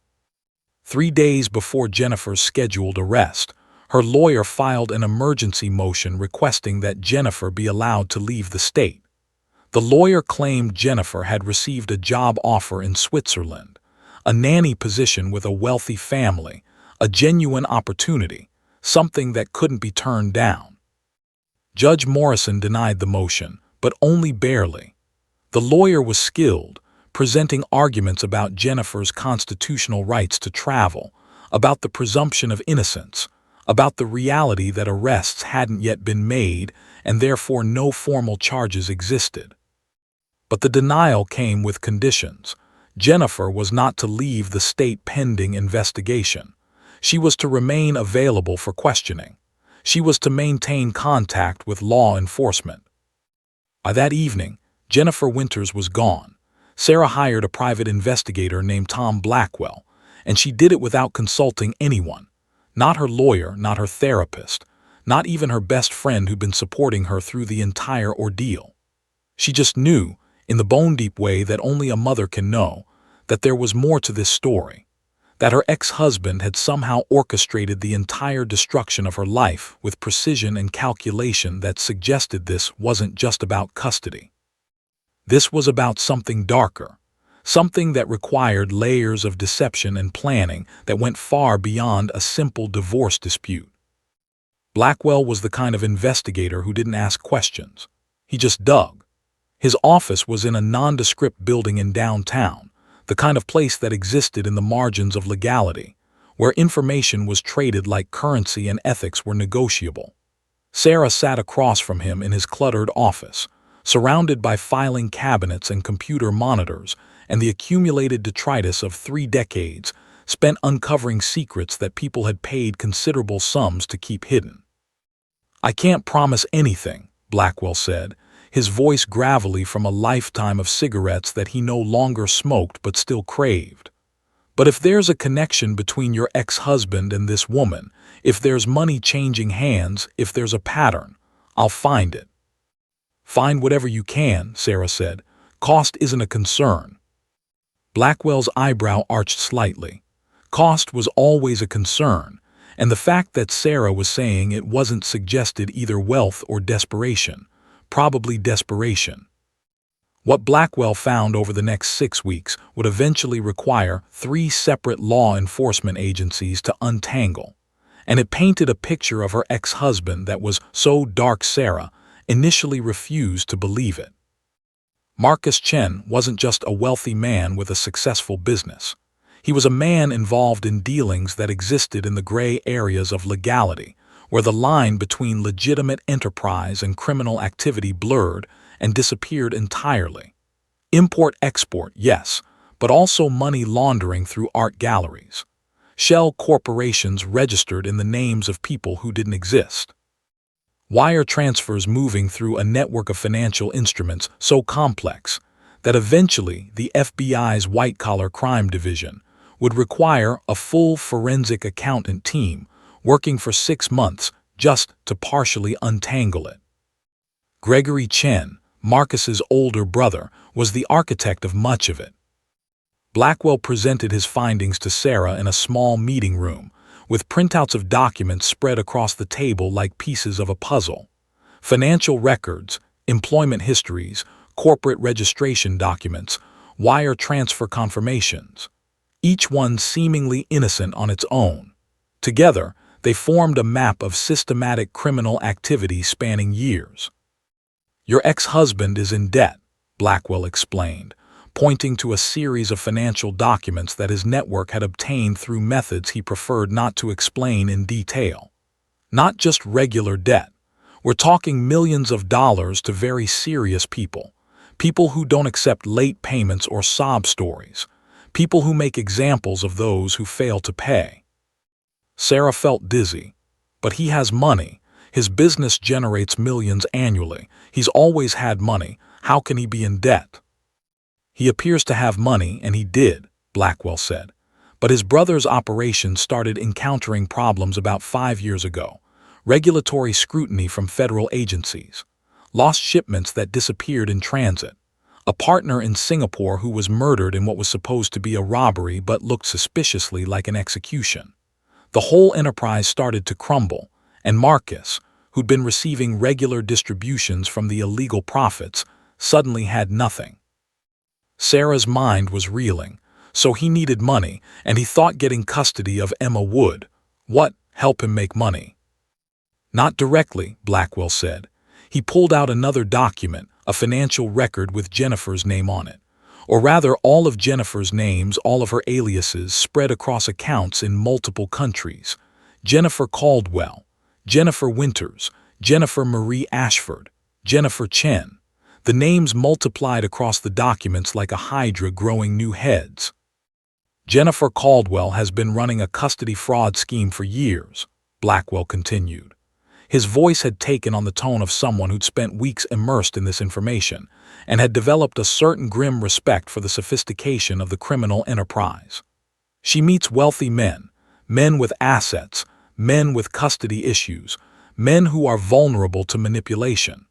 3 days before Jennifer's scheduled arrest, her lawyer filed an emergency motion requesting that Jennifer be allowed to leave the state. The lawyer claimed Jennifer had received a job offer in Switzerland, a nanny position with a wealthy family, a genuine opportunity, something that couldn't be turned down. Judge Morrison denied the motion, but only barely. The lawyer was skilled, presenting arguments about Jennifer's constitutional rights to travel, about the presumption of innocence, about the reality that arrests hadn't yet been made and therefore no formal charges existed. But the denial came with conditions. Jennifer was not to leave the state pending investigation. She was to remain available for questioning. She was to maintain contact with law enforcement. By that evening, Jennifer Winters was gone. Sarah hired a private investigator named Tom Blackwell, and she did it without consulting anyone. Not her lawyer, not her therapist, not even her best friend who'd been supporting her through the entire ordeal. She just knew in the bone-deep way that only a mother can know, that there was more to this story, that her ex-husband had somehow orchestrated the entire destruction of her life with precision and calculation that suggested this wasn't just about custody. This was about something darker, something that required layers of deception and planning that went far beyond a simple divorce dispute. Blackwell was the kind of investigator who didn't ask questions. He just dug. His office was in a nondescript building in downtown, the kind of place that existed in the margins of legality, where information was traded like currency and ethics were negotiable. Sarah sat across from him in his cluttered office, surrounded by filing cabinets and computer monitors and the accumulated detritus of 3 decades spent uncovering secrets that people had paid considerable sums to keep hidden. "I can't promise anything," Blackwell said, his voice gravelly from a lifetime of cigarettes that he no longer smoked but still craved. "But if there's a connection between your ex-husband and this woman, if there's money changing hands, if there's a pattern, I'll find it." "Find whatever you can," Sarah said. "Cost isn't a concern." Blackwell's eyebrow arched slightly. Cost was always a concern, and the fact that Sarah was saying it wasn't suggested either wealth or desperation. Probably desperation. What Blackwell found over the next 6 weeks would eventually require 3 separate law enforcement agencies to untangle, and it painted a picture of her ex-husband that was so dark Sarah initially refused to believe it. Marcus Chen wasn't just a wealthy man with a successful business. He was a man involved in dealings that existed in the gray areas of legality, where the line between legitimate enterprise and criminal activity blurred and disappeared entirely. Import-export, yes, but also money laundering through art galleries. Shell corporations registered in the names of people who didn't exist. Wire transfers moving through a network of financial instruments so complex that eventually the FBI's white-collar crime division would require a full forensic accountant team working for 6 months just to partially untangle it. Gregory Chen, Marcus's older brother, was the architect of much of it. Blackwell presented his findings to Sarah in a small meeting room, with printouts of documents spread across the table like pieces of a puzzle. Financial records, employment histories, corporate registration documents, wire transfer confirmations, each one seemingly innocent on its own. Together, they formed a map of systematic criminal activity spanning years. "Your ex-husband is in debt," Blackwell explained, pointing to a series of financial documents that his network had obtained through methods he preferred not to explain in detail. "Not just regular debt. We're talking millions of dollars to very serious people, people who don't accept late payments or sob stories, people who make examples of those who fail to pay." Sarah felt dizzy. "But he has money. His business generates millions annually. He's always had money. How can he be in debt?" "He appears to have money, and he did," Blackwell said. "But his brother's operations started encountering problems about 5 years ago. Regulatory scrutiny from federal agencies. Lost shipments that disappeared in transit. A partner in Singapore who was murdered in what was supposed to be a robbery but looked suspiciously like an execution. The whole enterprise started to crumble, and Marcus, who'd been receiving regular distributions from the illegal profits, suddenly had nothing." Sarah's mind was reeling. So he needed money, and he thought getting custody of Emma would, what, help him make money? "Not directly," Blackwell said. He pulled out another document, a financial record with Jennifer's name on it. Or rather, all of Jennifer's names, all of her aliases spread across accounts in multiple countries. Jennifer Caldwell, Jennifer Winters, Jennifer Marie Ashford, Jennifer Chen. The names multiplied across the documents like a hydra growing new heads. "Jennifer Caldwell has been running a custody fraud scheme for years," Blackwell continued. His voice had taken on the tone of someone who'd spent weeks immersed in this information and had developed a certain grim respect for the sophistication of the criminal enterprise. "She meets wealthy men, men with assets, men with custody issues, men who are vulnerable to manipulation.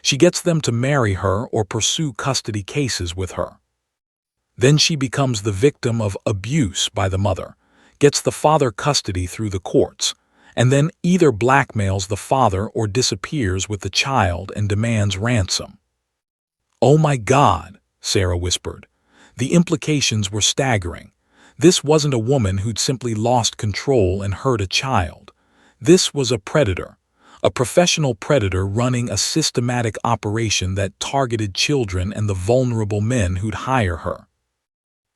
She gets them to marry her or pursue custody cases with her. Then she becomes the victim of abuse by the mother, gets the father custody through the courts, and then either blackmails the father or disappears with the child and demands ransom. "Oh my God," Sarah whispered. The implications were staggering. This wasn't a woman who'd simply lost control and hurt a child. This was a predator, a professional predator running a systematic operation that targeted children and the vulnerable men who'd hire her.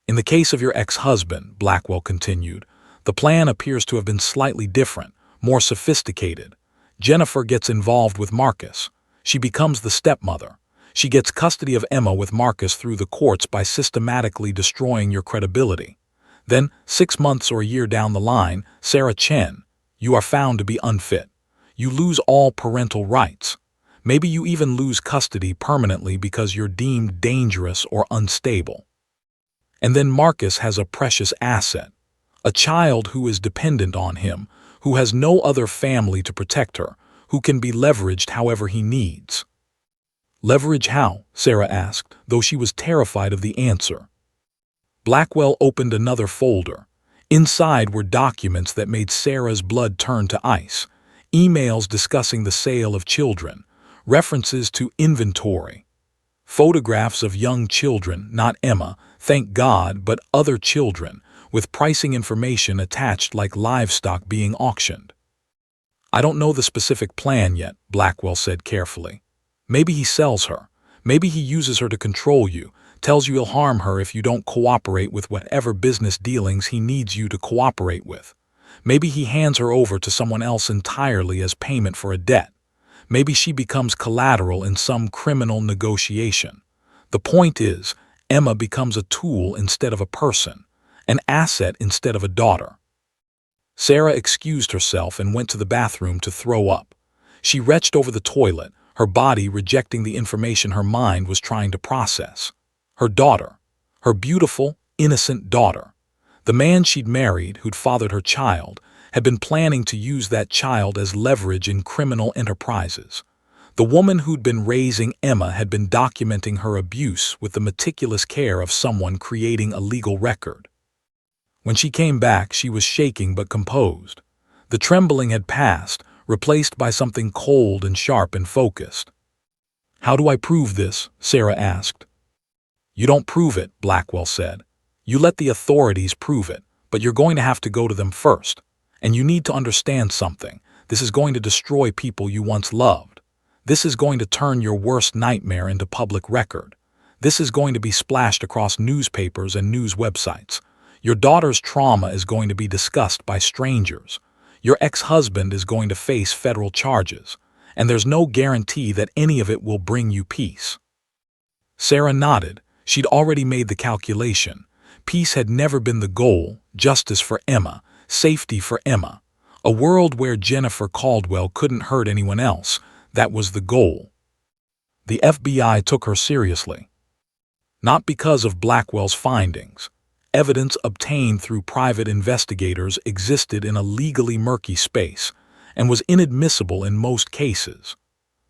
"In the case of your ex-husband," Blackwell continued, "the plan appears to have been slightly different, more sophisticated. Jennifer gets involved with Marcus. She becomes the stepmother. She gets custody of Emma with Marcus through the courts by systematically destroying your credibility. Then, 6 months or a year down the line, Sarah Chen, you are found to be unfit. You lose all parental rights. Maybe you even lose custody permanently because you're deemed dangerous or unstable. And then Marcus has a precious asset, a child who is dependent on him, who has no other family to protect her, who can be leveraged however he needs." "Leverage how?" Sarah asked, though she was terrified of the answer. Blackwell opened another folder. Inside were documents that made Sarah's blood turn to ice, emails discussing the sale of children, references to inventory, photographs of young children, not Emma, thank God, but other children, with pricing information attached like livestock being auctioned. "I don't know the specific plan yet," Blackwell said carefully. "Maybe he sells her. Maybe he uses her to control you, tells you he'll harm her if you don't cooperate with whatever business dealings he needs you to cooperate with. Maybe he hands her over to someone else entirely as payment for a debt. Maybe she becomes collateral in some criminal negotiation. The point is, Emma becomes a tool instead of a person, an asset instead of a daughter." Sarah excused herself and went to the bathroom to throw up. She retched over the toilet, her body rejecting the information her mind was trying to process. Her daughter, her beautiful, innocent daughter. The man she'd married, who'd fathered her child, had been planning to use that child as leverage in criminal enterprises. The woman who'd been raising Emma had been documenting her abuse with the meticulous care of someone creating a legal record. When she came back, she was shaking but composed. The trembling had passed, replaced by something cold and sharp and focused. "How do I prove this?" Sarah asked. "You don't prove it," Blackwell said. "You let the authorities prove it, but you're going to have to go to them first. And you need to understand something. This is going to destroy people you once loved. This is going to turn your worst nightmare into public record. This is going to be splashed across newspapers and news websites. Your daughter's trauma is going to be discussed by strangers. Your ex-husband is going to face federal charges, and there's no guarantee that any of it will bring you peace." Sarah nodded. She'd already made the calculation. Peace had never been the goal, justice for Emma, safety for Emma. A world where Jennifer Caldwell couldn't hurt anyone else, that was the goal. The FBI took her seriously. Not because of Blackwell's findings. Evidence obtained through private investigators existed in a legally murky space and was inadmissible in most cases.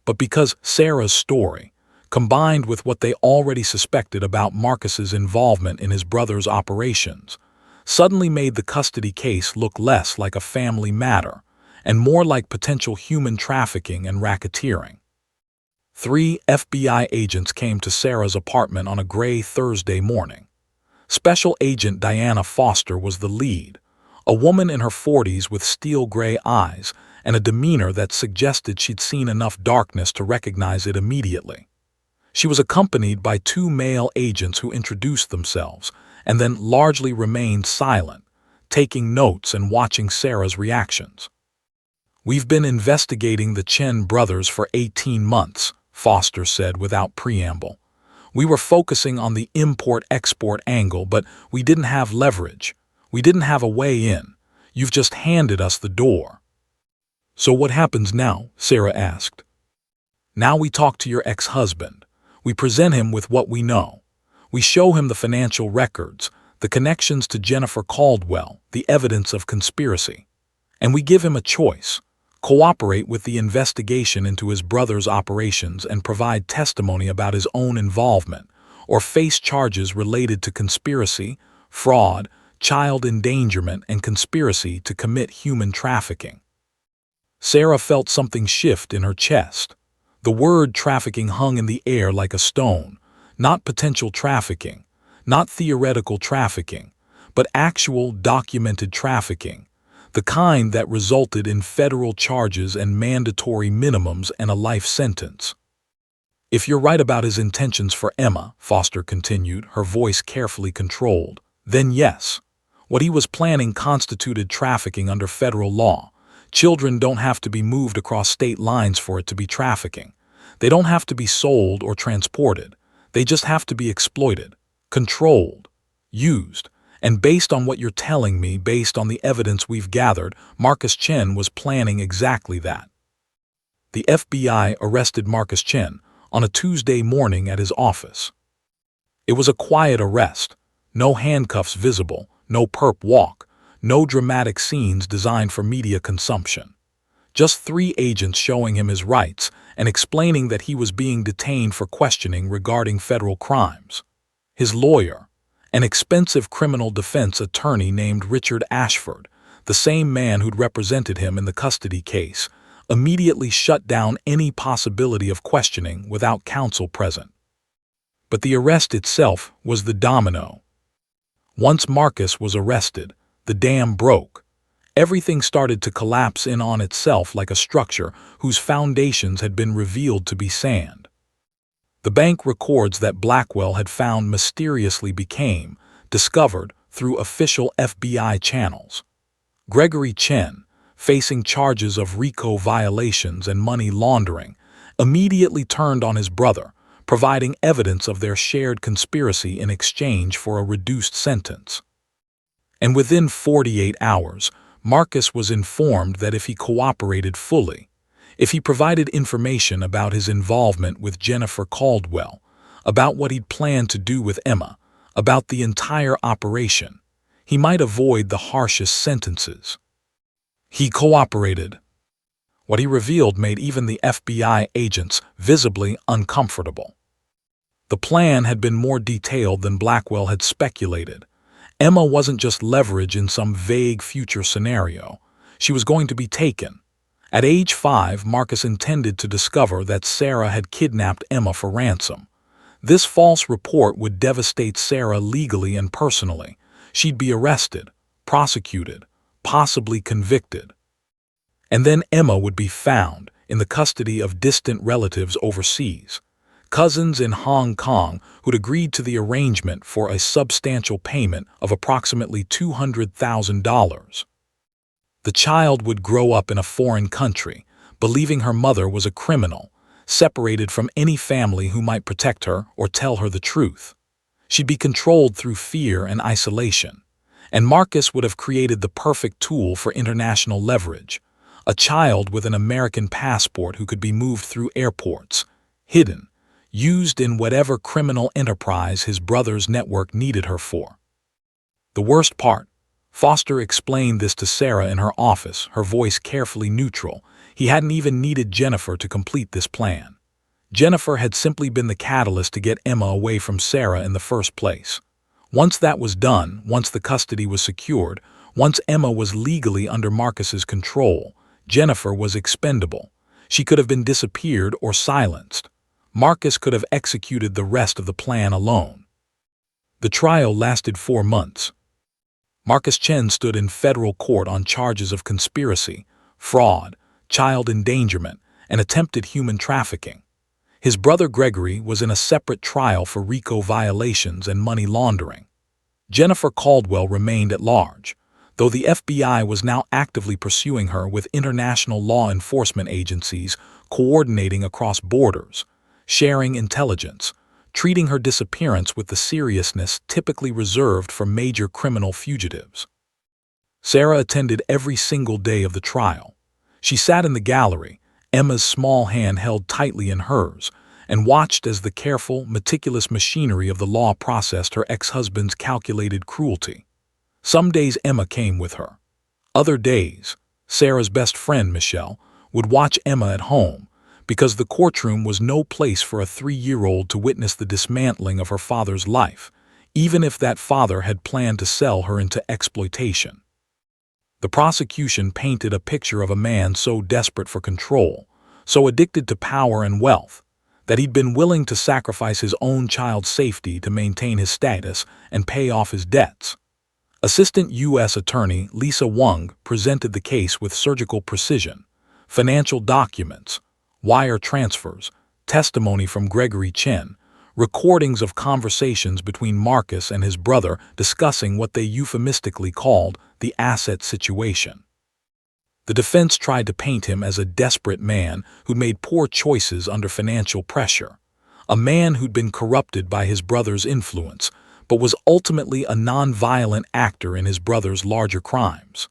But because Sarah's story, combined with what they already suspected about Marcus's involvement in his brother's operations, suddenly made the custody case look less like a family matter and more like potential human trafficking and racketeering. 3 FBI agents came to Sarah's apartment on a gray Thursday morning. Special Agent Diana Foster was the lead, a woman in her 40s with steel-gray eyes and a demeanor that suggested she'd seen enough darkness to recognize it immediately. She was accompanied by 2 male agents who introduced themselves and then largely remained silent, taking notes and watching Sarah's reactions. "We've been investigating the Chen brothers for 18 months, Foster said without preamble. "We were focusing on the import-export angle, but we didn't have leverage. We didn't have a way in. You've just handed us the door." "So what happens now?" Sarah asked. "Now we talk to your ex-husband. We present him with what we know. We show him the financial records, the connections to Jennifer Caldwell, the evidence of conspiracy. And we give him a choice: cooperate with the investigation into his brother's operations and provide testimony about his own involvement, or face charges related to conspiracy, fraud, child endangerment, and conspiracy to commit human trafficking. Sarah felt something shift in her chest. The word trafficking hung in the air like a stone, not potential trafficking, not theoretical trafficking, but actual documented trafficking, the kind that resulted in federal charges and mandatory minimums and a life sentence. If you're right about his intentions for Emma, Foster continued, her voice carefully controlled, then yes, what he was planning constituted trafficking under federal law. Children don't have to be moved across state lines for it to be trafficking. They don't have to be sold or transported. They just have to be exploited, controlled, used. And based on what you're telling me, based on the evidence we've gathered, Marcus Chen was planning exactly that. The FBI arrested Marcus Chen on a Tuesday morning at his office. It was a quiet arrest, no handcuffs visible, no perp walk, no dramatic scenes designed for media consumption. Just 3 agents showing him his rights and explaining that he was being detained for questioning regarding federal crimes. His lawyer, an expensive criminal defense attorney named Richard Ashford, the same man who'd represented him in the custody case, immediately shut down any possibility of questioning without counsel present. But the arrest itself was the domino. Once Marcus was arrested, the dam broke. Everything started to collapse in on itself like a structure whose foundations had been revealed to be sand. The bank records that Blackwell had found mysteriously became discovered through official FBI channels. Gregory Chen, facing charges of RICO violations and money laundering, immediately turned on his brother, providing evidence of their shared conspiracy in exchange for a reduced sentence. And within 48 hours, Marcus was informed that if he cooperated fully, if he provided information about his involvement with Jennifer Caldwell, about what he'd planned to do with Emma, about the entire operation, he might avoid the harshest sentences. He cooperated. What he revealed made even the FBI agents visibly uncomfortable. The plan had been more detailed than Blackwell had speculated. Emma wasn't just leverage in some vague future scenario. She was going to be taken. At age 5, Marcus intended to discover that Sarah had kidnapped Emma for ransom. This false report would devastate Sarah legally and personally. She'd be arrested, prosecuted, possibly convicted. And then Emma would be found in the custody of distant relatives overseas, cousins in Hong Kong who'd agreed to the arrangement for a substantial payment of approximately $200,000. The child would grow up in a foreign country, believing her mother was a criminal, separated from any family who might protect her or tell her the truth. She'd be controlled through fear and isolation. And Marcus would have created the perfect tool for international leverage, a child with an American passport who could be moved through airports, hidden, used in whatever criminal enterprise his brother's network needed her for. The worst part, Foster explained this to Sarah in her office, her voice carefully neutral. He hadn't even needed Jennifer to complete this plan. Jennifer had simply been the catalyst to get Emma away from Sarah in the first place. Once that was done, once the custody was secured, once Emma was legally under Marcus's control, Jennifer was expendable. She could have been disappeared or silenced. Marcus could have executed the rest of the plan alone. The trial lasted 4 months. Marcus Chen stood in federal court on charges of conspiracy, fraud, child endangerment, and attempted human trafficking. His brother Gregory was in a separate trial for RICO violations and money laundering. Jennifer Caldwell remained at large, though the FBI was now actively pursuing her with international law enforcement agencies coordinating across borders, sharing intelligence, treating her disappearance with the seriousness typically reserved for major criminal fugitives. Sarah attended every single day of the trial. She sat in the gallery, Emma's small hand held tightly in hers, and watched as the careful, meticulous machinery of the law processed her ex-husband's calculated cruelty. Some days Emma came with her. Other days, Sarah's best friend, Michelle, would watch Emma at home, because the courtroom was no place for a 3-year-old to witness the dismantling of her father's life, even if that father had planned to sell her into exploitation. The prosecution painted a picture of a man so desperate for control, so addicted to power and wealth, that he'd been willing to sacrifice his own child's safety to maintain his status and pay off his debts. Assistant U.S. Attorney Lisa Wong presented the case with surgical precision: financial documents, wire transfers, testimony from Gregory Chen, recordings of conversations between Marcus and his brother discussing what they euphemistically called the asset situation. The defense tried to paint him as a desperate man who'd made poor choices under financial pressure, a man who'd been corrupted by his brother's influence, but was ultimately a non-violent actor in his brother's larger crimes.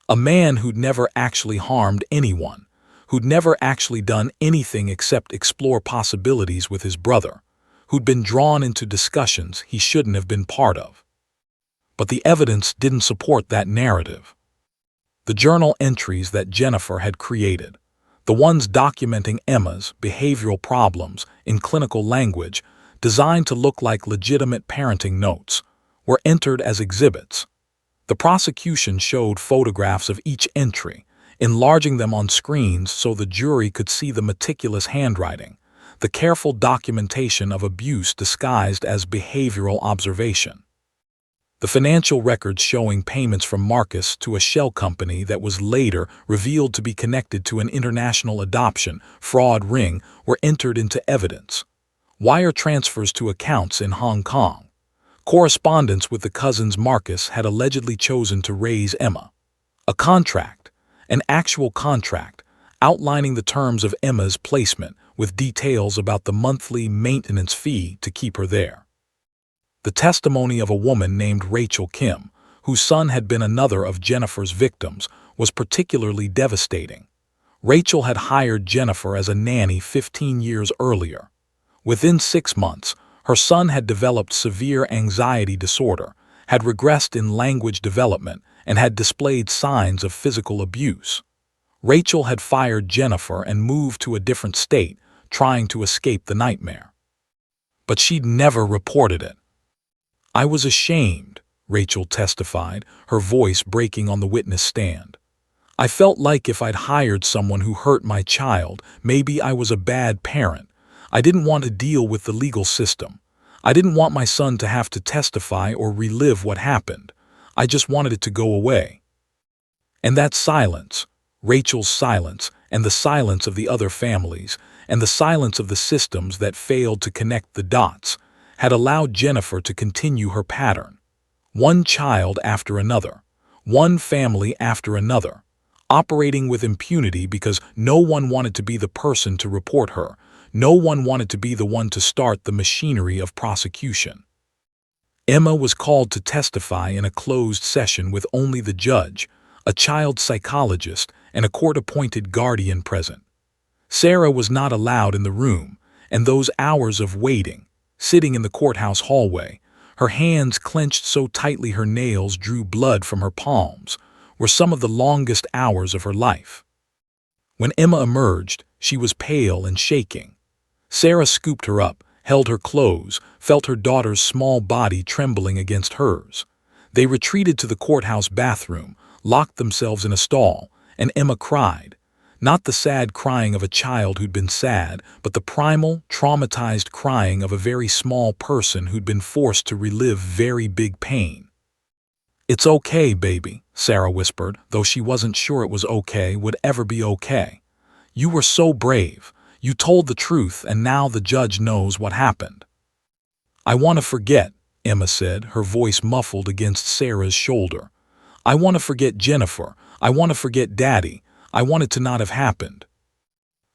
A man who'd never actually harmed anyone, who'd never actually done anything except explore possibilities with his brother, who'd been drawn into discussions he shouldn't have been part of. But the evidence didn't support that narrative. The journal entries that Jennifer had created, the ones documenting Emma's behavioral problems in clinical language designed to look like legitimate parenting notes, were entered as exhibits. The prosecution showed photographs of each entry, enlarging them on screens so the jury could see the meticulous handwriting, the careful documentation of abuse disguised as behavioral observation. The financial records showing payments from Marcus to a shell company that was later revealed to be connected to an international adoption fraud ring were entered into evidence. Wire transfers to accounts in Hong Kong. Correspondence with the cousins Marcus had allegedly chosen to raise Emma. A contract, an actual contract, outlining the terms of Emma's placement with details about the monthly maintenance fee to keep her there. The testimony of a woman named Rachel Kim, whose son had been another of Jennifer's victims, was particularly devastating. Rachel had hired Jennifer as a nanny 15 years earlier. Within 6 months, her son had developed severe anxiety disorder, had regressed in language development, and had displayed signs of physical abuse. Rachel had fired Jennifer and moved to a different state, trying to escape the nightmare. But she'd never reported it. "I was ashamed," Rachel testified, her voice breaking on the witness stand. "I felt like if I'd hired someone who hurt my child, maybe I was a bad parent. I didn't want to deal with the legal system. I didn't want my son to have to testify or relive what happened. I just wanted it to go away." And that silence, Rachel's silence, and the silence of the other families, and the silence of the systems that failed to connect the dots, had allowed Jennifer to continue her pattern. One child after another, one family after another, operating with impunity because no one wanted to be the person to report her. No one wanted to be the one to start the machinery of prosecution. Emma was called to testify in a closed session with only the judge, a child psychologist, and a court-appointed guardian present. Sarah was not allowed in the room, and those hours of waiting, sitting in the courthouse hallway, her hands clenched so tightly her nails drew blood from her palms, were some of the longest hours of her life. When Emma emerged, she was pale and shaking. Sarah scooped her up, held her close, felt her daughter's small body trembling against hers. They retreated to the courthouse bathroom, locked themselves in a stall, and Emma cried. Not the sad crying of a child who'd been sad, but the primal, traumatized crying of a very small person who'd been forced to relive very big pain. "It's okay, baby," Sarah whispered, though she wasn't sure it was okay, would ever be okay. "You were so brave. You told the truth, and now the judge knows what happened." "I want to forget," Emma said, her voice muffled against Sarah's shoulder. "I want to forget Jennifer. I want to forget Daddy. I want it to not have happened."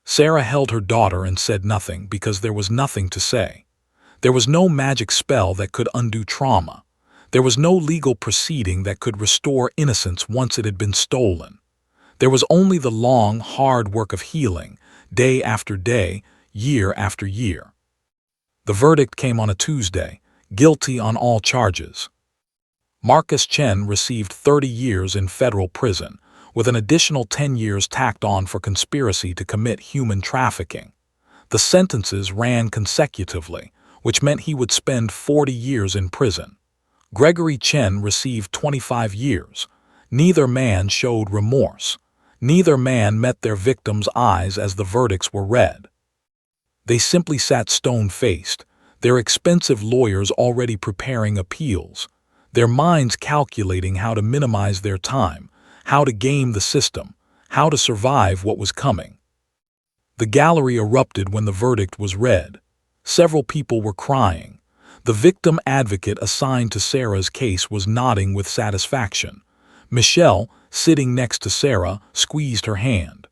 Sarah held her daughter and said nothing because there was nothing to say. There was no magic spell that could undo trauma. There was no legal proceeding that could restore innocence once it had been stolen. There was only the long, hard work of healing, day after day, year after year. The verdict came on a Tuesday, guilty on all charges. Marcus Chen received 30 years in federal prison, with an additional 10 years tacked on for conspiracy to commit human trafficking. The sentences ran consecutively, which meant he would spend 40 years in prison. Gregory Chen received 25 years. Neither man showed remorse. Neither man met their victims' eyes as the verdicts were read. They simply sat stone-faced, their expensive lawyers already preparing appeals, their minds calculating how to minimize their time, how to game the system, how to survive what was coming. The gallery erupted when the verdict was read. Several people were crying. The victim advocate assigned to Sarah's case was nodding with satisfaction. Michelle, sitting next to Sarah, squeezed her hand.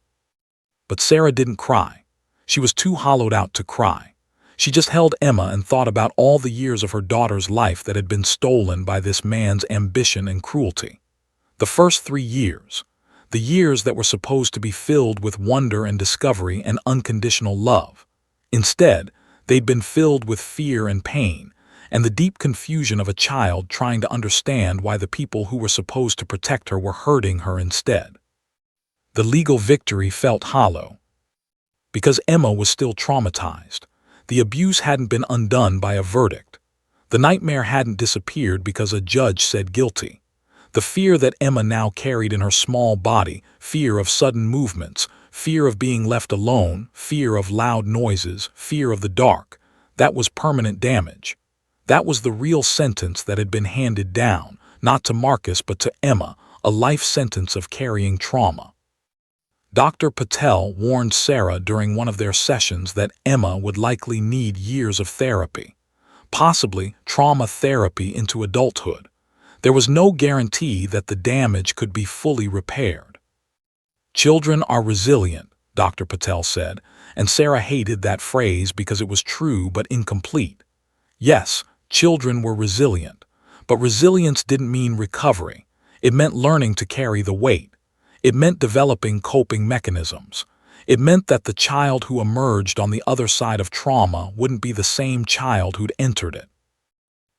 But Sarah didn't cry. She was too hollowed out to cry. She just held Emma and thought about all the years of her daughter's life that had been stolen by this man's ambition and cruelty. The first 3 years, the years that were supposed to be filled with wonder and discovery and unconditional love. Instead, they'd been filled with fear and pain, and the deep confusion of a child trying to understand why the people who were supposed to protect her were hurting her instead. The legal victory felt hollow. Because Emma was still traumatized. The abuse hadn't been undone by a verdict. The nightmare hadn't disappeared because a judge said guilty. The fear that Emma now carried in her small body, fear of sudden movements, fear of being left alone, fear of loud noises, fear of the dark, that was permanent damage. That was the real sentence that had been handed down, not to Marcus but to Emma, a life sentence of carrying trauma. Dr. Patel warned Sarah during one of their sessions that Emma would likely need years of therapy, possibly trauma therapy into adulthood. There was no guarantee that the damage could be fully repaired. Children are resilient, Dr. Patel said, and Sarah hated that phrase because it was true but incomplete. Yes, children were resilient, but resilience didn't mean recovery. It meant learning to carry the weight. It meant developing coping mechanisms. It meant that the child who emerged on the other side of trauma wouldn't be the same child who'd entered it.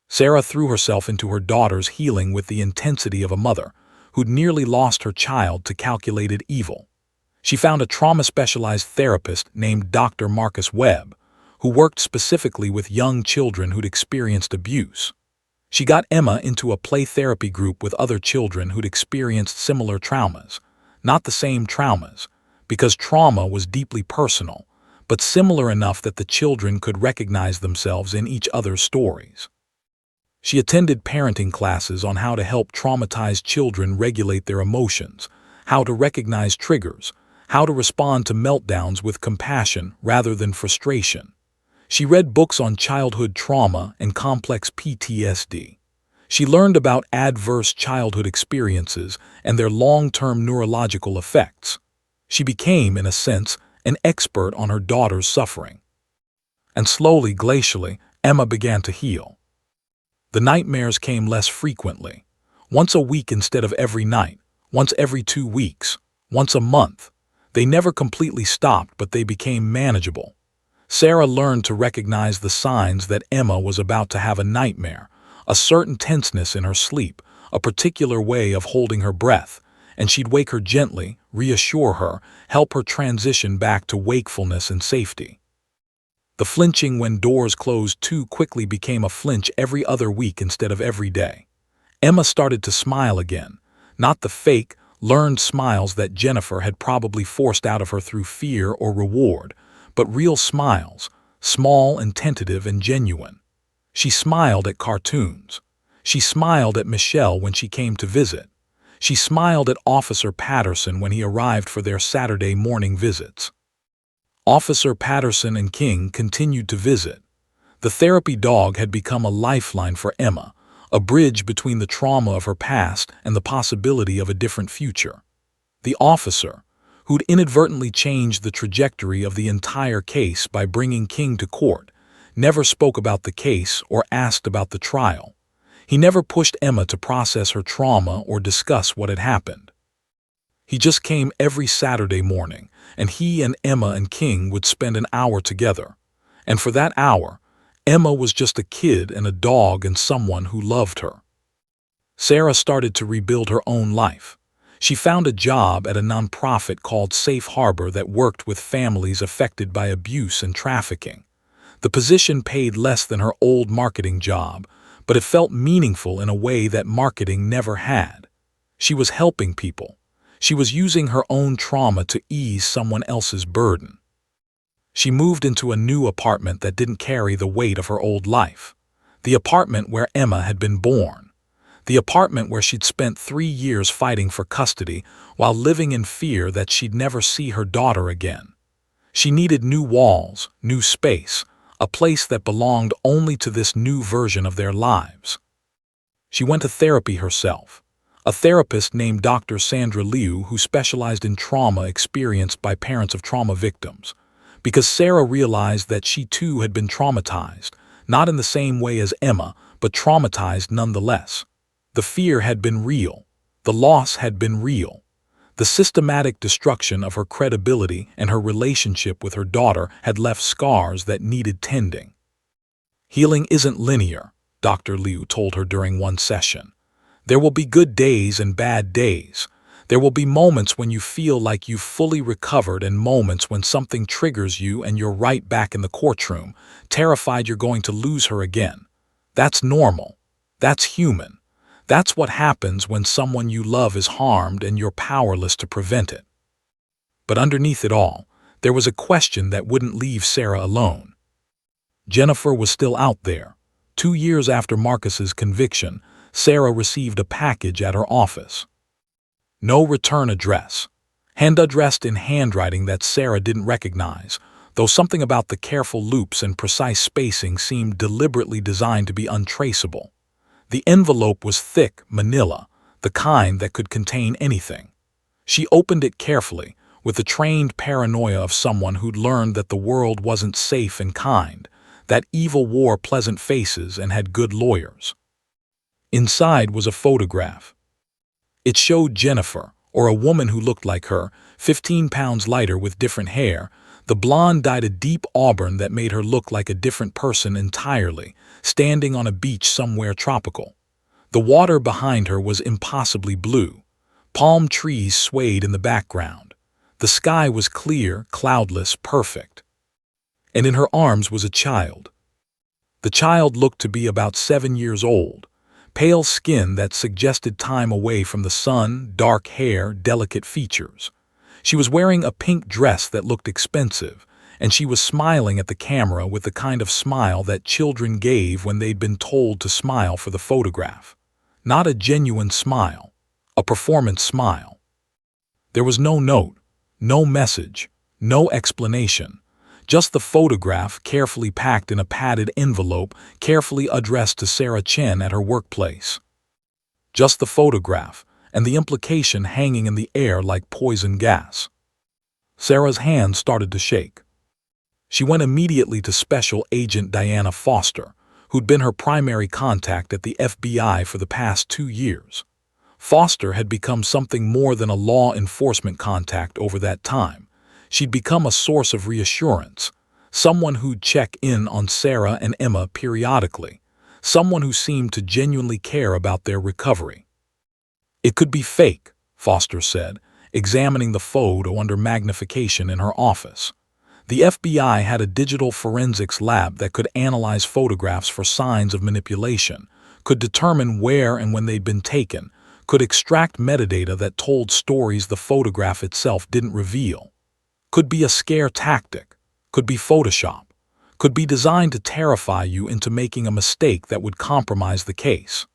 Sarah threw herself into her daughter's healing with the intensity of a mother who'd nearly lost her child to calculated evil. She found a trauma-specialized therapist named Dr. Marcus Webb, who worked specifically with young children who'd experienced abuse. She got Emma into a play therapy group with other children who'd experienced similar traumas. Not the same traumas, because trauma was deeply personal, but similar enough that the children could recognize themselves in each other's stories. She attended parenting classes on how to help traumatized children regulate their emotions, how to recognize triggers, how to respond to meltdowns with compassion rather than frustration. She read books on childhood trauma and complex PTSD. She learned about adverse childhood experiences and their long-term neurological effects. She became, in a sense, an expert on her daughter's suffering. And slowly, glacially, Emma began to heal. The nightmares came less frequently, once a week instead of every night, once every 2 weeks, once a month. They never completely stopped, but they became manageable. Sarah learned to recognize the signs that Emma was about to have a nightmare, a certain tenseness in her sleep, a particular way of holding her breath, and she'd wake her gently, reassure her, help her transition back to wakefulness and safety. The flinching when doors closed too quickly became a flinch every other week instead of every day. Emma started to smile again, not the fake, learned smiles that Jennifer had probably forced out of her through fear or reward, but real smiles, small and tentative and genuine. She smiled at cartoons. She smiled at Michelle when she came to visit. She smiled at Officer Patterson when he arrived for their Saturday morning visits. Officer Patterson and King continued to visit. The therapy dog had become a lifeline for Emma, a bridge between the trauma of her past and the possibility of a different future. The officer, who'd inadvertently changed the trajectory of the entire case by bringing King to court, never spoke about the case or asked about the trial. He never pushed Emma to process her trauma or discuss what had happened. He just came every Saturday morning, and he and Emma and King would spend an hour together. And for that hour, Emma was just a kid and a dog and someone who loved her. Sarah started to rebuild her own life. She found a job at a nonprofit called Safe Harbor that worked with families affected by abuse and trafficking. The position paid less than her old marketing job, but it felt meaningful in a way that marketing never had. She was helping people. She was using her own trauma to ease someone else's burden. She moved into a new apartment that didn't carry the weight of her old life. The apartment where Emma had been born. The apartment where she'd spent 3 years fighting for custody while living in fear that she'd never see her daughter again. She needed new walls, new space, a place that belonged only to this new version of their lives. She went to therapy herself. A therapist named Dr. Sandra Liu, who specialized in trauma experienced by parents of trauma victims. Because Sarah realized that she too had been traumatized, not in the same way as Emma, but traumatized nonetheless. The fear had been real. The loss had been real. The systematic destruction of her credibility and her relationship with her daughter had left scars that needed tending. Healing isn't linear, Dr. Liu told her during one session. There will be good days and bad days. There will be moments when you feel like you've fully recovered and moments when something triggers you and you're right back in the courtroom, terrified you're going to lose her again. That's normal. That's human. That's what happens when someone you love is harmed and you're powerless to prevent it. But underneath it all, there was a question that wouldn't leave Sarah alone. Jennifer was still out there. 2 years after Marcus's conviction, Sarah received a package at her office. No return address. Hand addressed in handwriting that Sarah didn't recognize, though something about the careful loops and precise spacing seemed deliberately designed to be untraceable. The envelope was thick, manila, the kind that could contain anything. She opened it carefully, with the trained paranoia of someone who'd learned that the world wasn't safe and kind, that evil wore pleasant faces and had good lawyers. Inside was a photograph. It showed Jennifer, or a woman who looked like her, 15 pounds lighter with different hair. The blonde dyed a deep auburn that made her look like a different person entirely, standing on a beach somewhere tropical. The water behind her was impossibly blue. Palm trees swayed in the background. The sky was clear, cloudless, perfect. And in her arms was a child. The child looked to be about 7 years old, pale skin that suggested time away from the sun, dark hair, delicate features. She was wearing a pink dress that looked expensive, and she was smiling at the camera with the kind of smile that children gave when they'd been told to smile for the photograph. Not a genuine smile, a performance smile. There was no note, no message, no explanation, just the photograph carefully packed in a padded envelope carefully addressed to Sarah Chen at her workplace. Just the photograph, and the implication hanging in the air like poison gas. Sarah's hands started to shake. She went immediately to Special Agent Diana Foster, who'd been her primary contact at the FBI for the past 2 years. Foster had become something more than a law enforcement contact over that time. She'd become a source of reassurance, someone who'd check in on Sarah and Emma periodically, someone who seemed to genuinely care about their recovery. It could be fake, Foster said, examining the photo under magnification in her office. The FBI had a digital forensics lab that could analyze photographs for signs of manipulation, could determine where and when they'd been taken, could extract metadata that told stories the photograph itself didn't reveal. Could be a scare tactic, could be Photoshop, could be designed to terrify you into making a mistake that would compromise the case.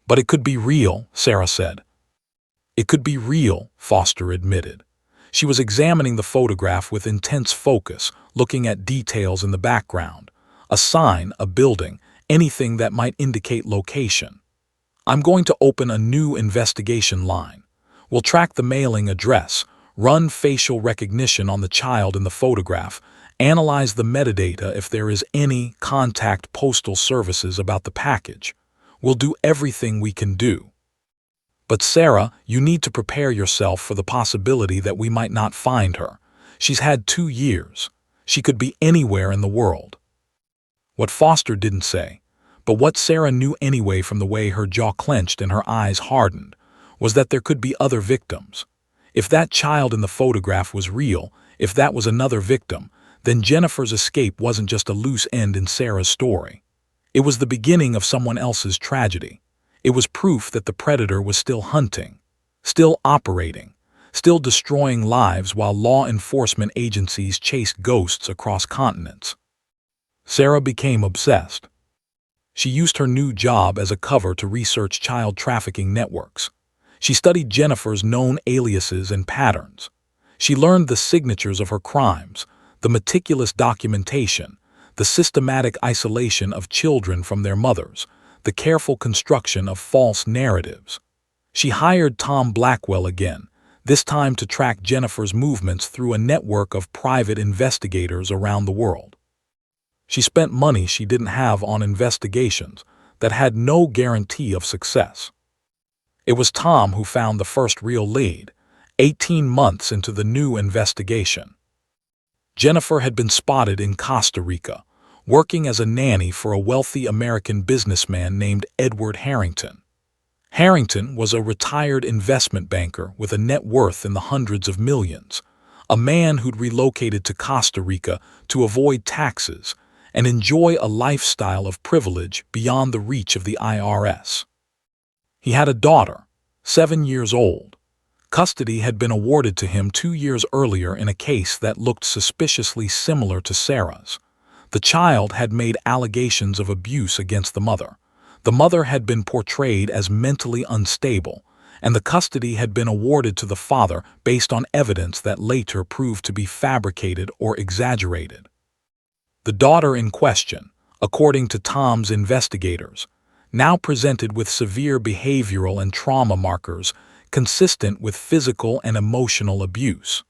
But it could be real, Sarah said. It could be real, Foster admitted. She was examining the photograph with intense focus, looking at details in the background. A sign, a building, anything that might indicate location. I'm going to open a new investigation line. We'll track the mailing address, run facial recognition on the child in the photograph, analyze the metadata if there is any, contact postal services about the package. We'll do everything we can do. But Sarah, you need to prepare yourself for the possibility that we might not find her. She's had 2 years. She could be anywhere in the world. What Foster didn't say, but what Sarah knew anyway from the way her jaw clenched and her eyes hardened, was that there could be other victims. If that child in the photograph was real, if that was another victim, then Jennifer's escape wasn't just a loose end in Sarah's story. It was the beginning of someone else's tragedy. It was proof that the predator was still hunting, still operating, still destroying lives while law enforcement agencies chased ghosts across continents. Sarah became obsessed. She used her new job as a cover to research child trafficking networks. She studied Jennifer's known aliases and patterns. She learned the signatures of her crimes, the meticulous documentation, the systematic isolation of children from their mothers, the careful construction of false narratives. She hired Tom Blackwell again, this time to track Jennifer's movements through a network of private investigators around the world. She spent money she didn't have on investigations that had no guarantee of success. It was Tom who found the first real lead, 18 months into the new investigation. Jennifer had been spotted in Costa Rica, working as a nanny for a wealthy American businessman named Edward Harrington. Harrington was a retired investment banker with a net worth in the hundreds of millions, a man who'd relocated to Costa Rica to avoid taxes and enjoy a lifestyle of privilege beyond the reach of the IRS. He had a daughter, 7 years old. Custody had been awarded to him 2 years earlier in a case that looked suspiciously similar to Sarah's. The child had made allegations of abuse against the mother. The mother had been portrayed as mentally unstable, and the custody had been awarded to the father based on evidence that later proved to be fabricated or exaggerated. The daughter in question, according to Tom's investigators, now presented with severe behavioral and trauma markers consistent with physical and emotional abuse.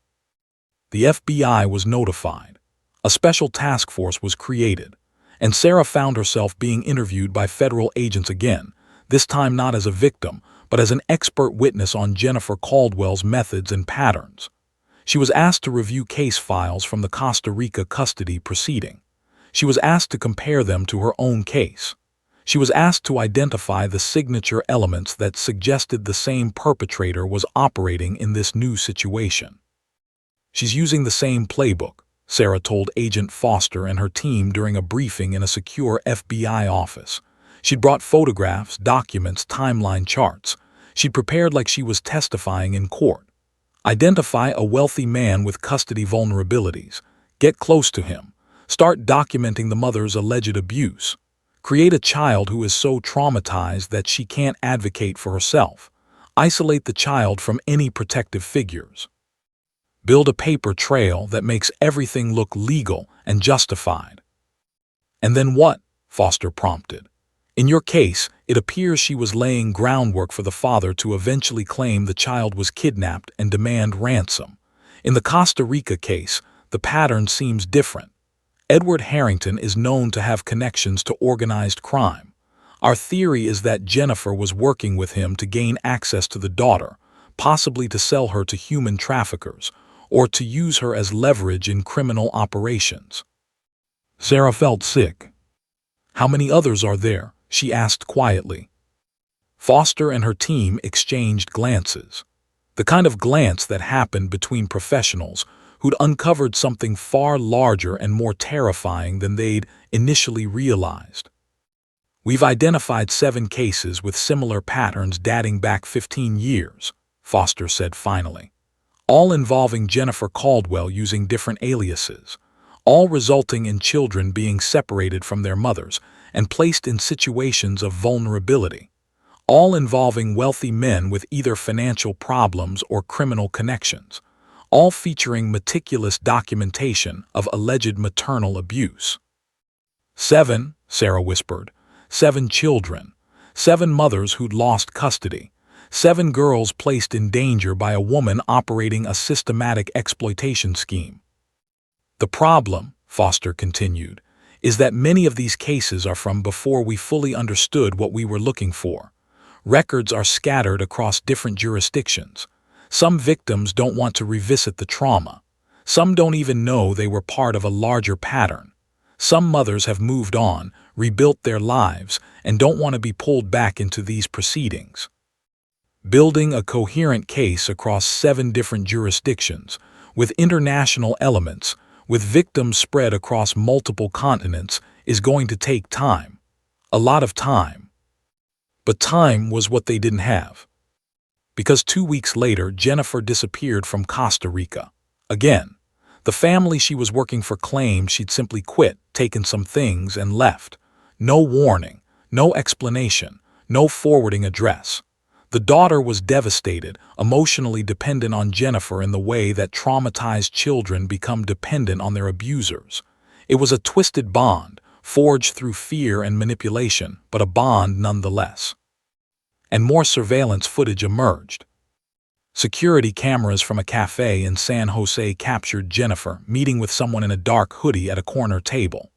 The FBI was notified. A special task force was created, and Sarah found herself being interviewed by federal agents again, this time not as a victim, but as an expert witness on Jennifer Caldwell's methods and patterns. She was asked to review case files from the Costa Rica custody proceeding. She was asked to compare them to her own case. She was asked to identify the signature elements that suggested the same perpetrator was operating in this new situation. "She's using the same playbook," Sarah told Agent Foster and her team during a briefing in a secure FBI office. She'd brought photographs, documents, timeline charts. She'd prepared like she was testifying in court. Identify a wealthy man with custody vulnerabilities. Get close to him. Start documenting the mother's alleged abuse. Create a child who is so traumatized that she can't advocate for herself. Isolate the child from any protective figures. Build a paper trail that makes everything look legal and justified. "And then what?" Foster prompted. "In your case, it appears she was laying groundwork for the father to eventually claim the child was kidnapped and demand ransom. In the Costa Rica case, the pattern seems different. Edward Harrington is known to have connections to organized crime. Our theory is that Jennifer was working with him to gain access to the daughter, possibly to sell her to human traffickers, or to use her as leverage in criminal operations." Sarah felt sick. "How many others are there?" she asked quietly. Foster and her team exchanged glances. The kind of glance that happened between professionals who'd uncovered something far larger and more terrifying than they'd initially realized. "We've identified 7 cases with similar patterns dating back 15 years, Foster said finally. "All involving Jennifer Caldwell using different aliases, all resulting in children being separated from their mothers and placed in situations of vulnerability, all involving wealthy men with either financial problems or criminal connections, all featuring meticulous documentation of alleged maternal abuse." 7, Sarah whispered. 7 children. 7 mothers who'd lost custody. 7 girls placed in danger by a woman operating a systematic exploitation scheme. "The problem," Foster continued, "is that many of these cases are from before we fully understood what we were looking for. Records are scattered across different jurisdictions. Some victims don't want to revisit the trauma. Some don't even know they were part of a larger pattern. Some mothers have moved on, rebuilt their lives, and don't want to be pulled back into these proceedings." building a coherent case across 7 different jurisdictions, with international elements, with victims spread across multiple continents, is going to take time. A lot of time. But time was what they didn't have. Because 2 weeks later, Jennifer disappeared from Costa Rica. Again, the family she was working for claimed she'd simply quit, taken some things, and left. No warning, no explanation, no forwarding address. The daughter was devastated, emotionally dependent on Jennifer in the way that traumatized children become dependent on their abusers. It was a twisted bond, forged through fear and manipulation, but a bond nonetheless. And more surveillance footage emerged. Security cameras from a cafe in San Jose captured Jennifer meeting with someone in a dark hoodie at a corner table.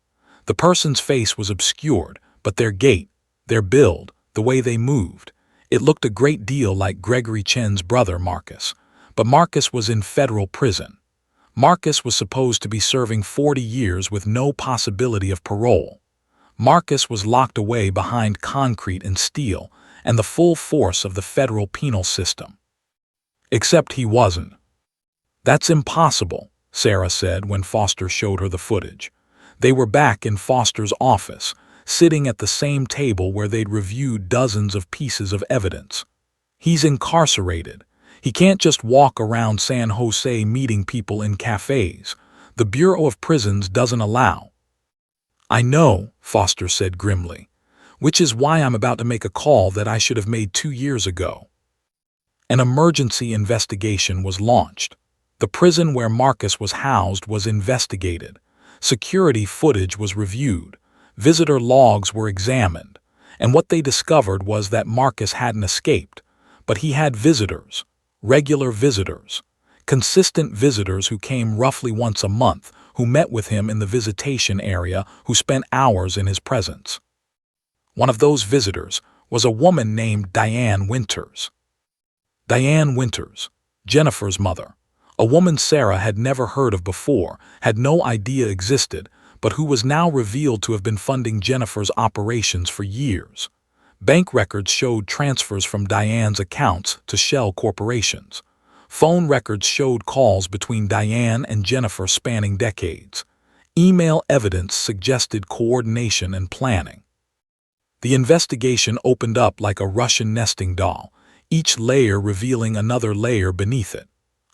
The person's face was obscured, but their gait, their build, the way they moved, it looked a great deal like Gregory Chen's brother Marcus. But Marcus was in federal prison. Marcus was supposed to be serving 40 years with no possibility of parole. Marcus was locked away behind concrete and steel and the full force of the federal penal system. Except he wasn't. "That's impossible," Sarah said when Foster showed her the footage. They were back in Foster's office, sitting at the same table where they'd reviewed dozens of pieces of evidence. "He's incarcerated. He can't just walk around San Jose meeting people in cafes. The Bureau of Prisons doesn't allow." "I know," Foster said grimly, "which is why I'm about to make a call that I should have made 2 years ago." An emergency investigation was launched. The prison where Marcus was housed was investigated. Security footage was reviewed. Visitor logs were examined. And what they discovered was that Marcus hadn't escaped, but he had visitors, regular visitors, consistent visitors who came roughly once a month, who met with him in the visitation area, who spent hours in his presence. One of those visitors was a woman named Diane Winters. Diane Winters, Jennifer's mother, a woman Sarah had never heard of before, had no idea existed, but who was now revealed to have been funding Jennifer's operations for years. Bank records showed transfers from Diane's accounts to shell corporations. Phone records showed calls between Diane and Jennifer spanning decades. Email evidence suggested coordination and planning. The investigation opened up like a Russian nesting doll, each layer revealing another layer beneath it.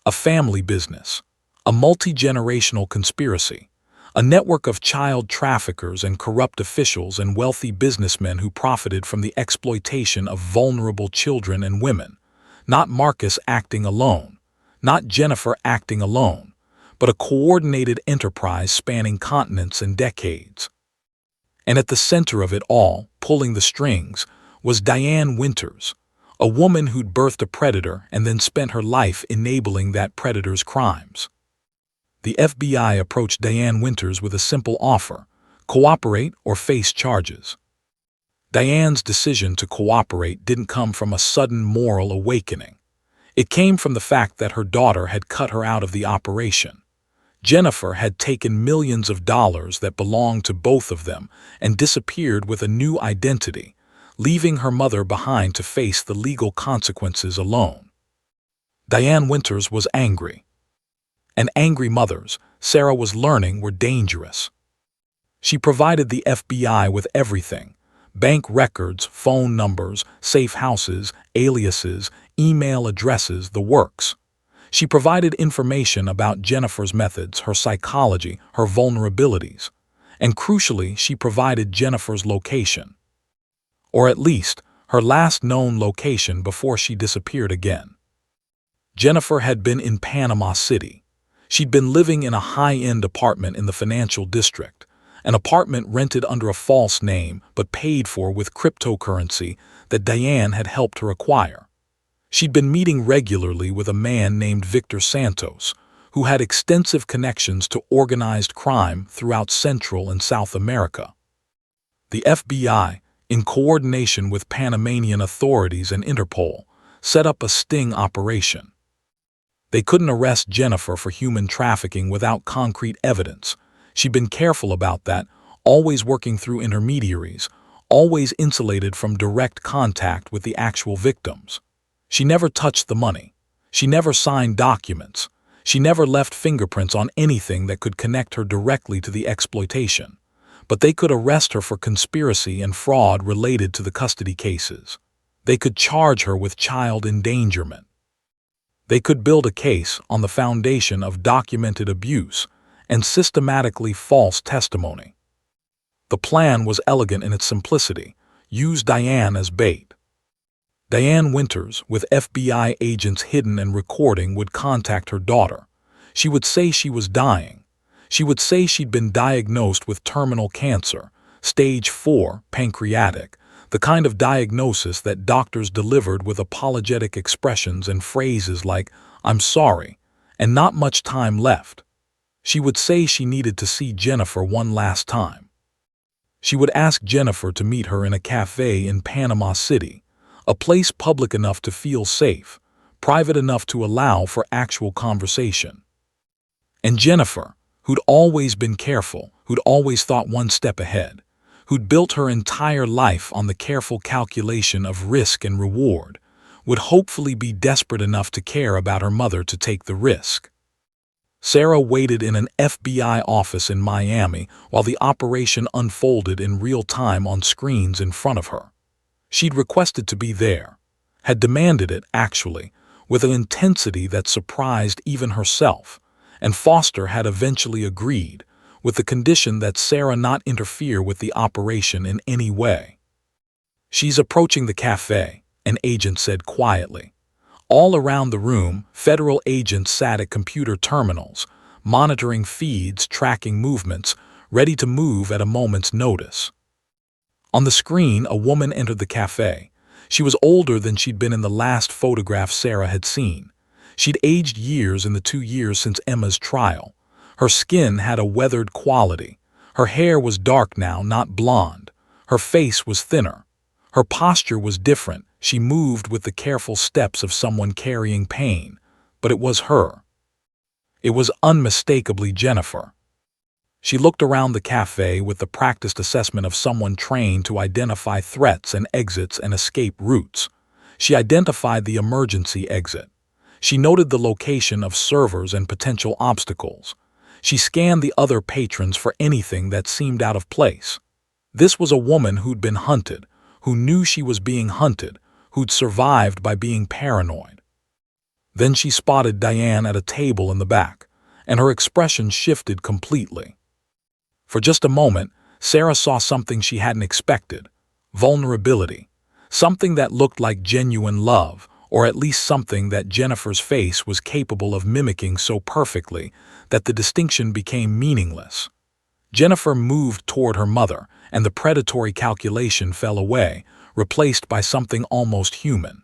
A family business, a multi-generational conspiracy, a network of child traffickers and corrupt officials and wealthy businessmen who profited from the exploitation of vulnerable children and women. Not Marcus acting alone, not Jennifer acting alone, but a coordinated enterprise spanning continents and decades. And at the center of it all, pulling the strings, was Diane Winters, a woman who'd birthed a predator and then spent her life enabling that predator's crimes. The FBI approached Diane Winters with a simple offer: cooperate or face charges. Diane's decision to cooperate didn't come from a sudden moral awakening. It came from the fact that her daughter had cut her out of the operation. Jennifer had taken millions of dollars that belonged to both of them and disappeared with a new identity, leaving her mother behind to face the legal consequences alone. Diane Winters was angry. And angry mothers, Sarah was learning, were dangerous. She provided the FBI with everything: bank records, phone numbers, safe houses, aliases, email addresses, the works. She provided information about Jennifer's methods, her psychology, her vulnerabilities. And crucially, she provided Jennifer's location. Or at least, her last known location before she disappeared again. Jennifer had been in Panama City. She'd been living in a high-end apartment in the financial district, an apartment rented under a false name but paid for with cryptocurrency that Diane had helped her acquire. She'd been meeting regularly with a man named Victor Santos, who had extensive connections to organized crime throughout Central and South America. The FBI, in coordination with Panamanian authorities and Interpol, set up a sting operation. They couldn't arrest Jennifer for human trafficking without concrete evidence. She'd been careful about that, always working through intermediaries, always insulated from direct contact with the actual victims. She never touched the money. She never signed documents. She never left fingerprints on anything that could connect her directly to the exploitation. But they could arrest her for conspiracy and fraud related to the custody cases. They could charge her with child endangerment. They could build a case on the foundation of documented abuse and systematically false testimony. The plan was elegant in its simplicity. Use Diane as bait. Diane Winters, with FBI agents hidden and recording, would contact her daughter. She would say she was dying. She would say she'd been diagnosed with terminal cancer, stage 4, pancreatic, the kind of diagnosis that doctors delivered with apologetic expressions and phrases like, "I'm sorry," and not much time left. She would say she needed to see Jennifer one last time. She would ask Jennifer to meet her in a cafe in Panama City, a place public enough to feel safe, private enough to allow for actual conversation. And Jennifer, who'd always been careful, who'd always thought one step ahead, who'd built her entire life on the careful calculation of risk and reward, would hopefully be desperate enough to care about her mother to take the risk. Sarah waited in an FBI office in Miami while the operation unfolded in real time on screens in front of her. She'd requested to be there, had demanded it, actually, with an intensity that surprised even herself, and Foster had eventually agreed, with the condition that Sarah not interfere with the operation in any way. "She's approaching the cafe," an agent said quietly. All around the room, federal agents sat at computer terminals, monitoring feeds, tracking movements, ready to move at a moment's notice. On the screen, a woman entered the cafe. She was older than she'd been in the last photograph Sarah had seen. She'd aged years in the 2 years since Emma's trial. Her skin had a weathered quality. Her hair was dark now, not blonde. Her face was thinner. Her posture was different. She moved with the careful steps of someone carrying pain. But it was her. It was unmistakably Jennifer. She looked around the cafe with the practiced assessment of someone trained to identify threats and exits and escape routes. She identified the emergency exit. She noted the location of servers and potential obstacles. She scanned the other patrons for anything that seemed out of place. This was a woman who'd been hunted, who knew she was being hunted, who'd survived by being paranoid. Then she spotted Diane at a table in the back, and her expression shifted completely. For just a moment, Sarah saw something she hadn't expected: vulnerability, something that looked like genuine love, or at least something that Jennifer's face was capable of mimicking so perfectly that the distinction became meaningless. Jennifer moved toward her mother, and the predatory calculation fell away, replaced by something almost human.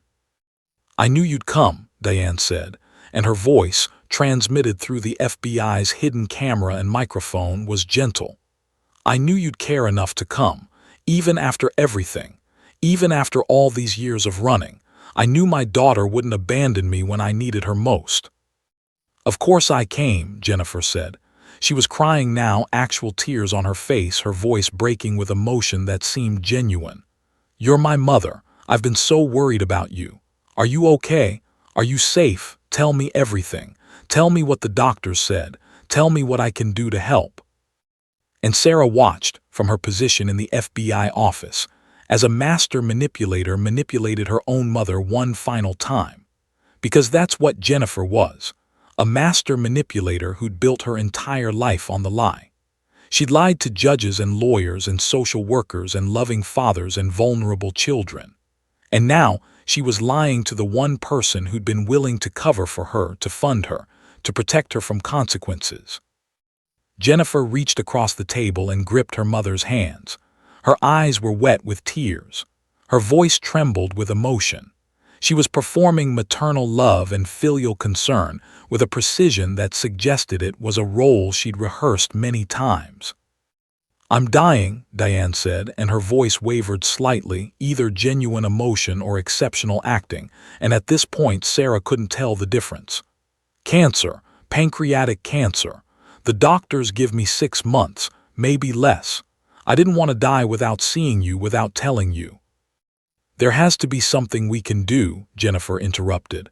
"I knew you'd come," Diane said, and her voice, transmitted through the FBI's hidden camera and microphone, was gentle. "I knew you'd care enough to come, even after everything, even after all these years of running. I knew my daughter wouldn't abandon me when I needed her most." "Of course I came," Jennifer said. She was crying now, actual tears on her face, her voice breaking with emotion that seemed genuine. "You're my mother. I've been so worried about you. Are you okay? Are you safe? Tell me everything. Tell me what the doctors said. Tell me what I can do to help." And Sarah watched, from her position in the FBI office, as a master manipulator manipulated her own mother one final time. Because that's what Jennifer was, a master manipulator who'd built her entire life on the lie. She'd lied to judges and lawyers and social workers and loving fathers and vulnerable children. And now she was lying to the one person who'd been willing to cover for her, to fund her, to protect her from consequences. Jennifer reached across the table and gripped her mother's hands. Her eyes were wet with tears. Her voice trembled with emotion. She was performing maternal love and filial concern with a precision that suggested it was a role she'd rehearsed many times. "I'm dying," Diane said, and her voice wavered slightly, either genuine emotion or exceptional acting, and at this point Sarah couldn't tell the difference. "Cancer, pancreatic cancer. The doctors give me 6 months, maybe less. I didn't want to die without seeing you, without telling you." There has to be something we can do, Jennifer interrupted.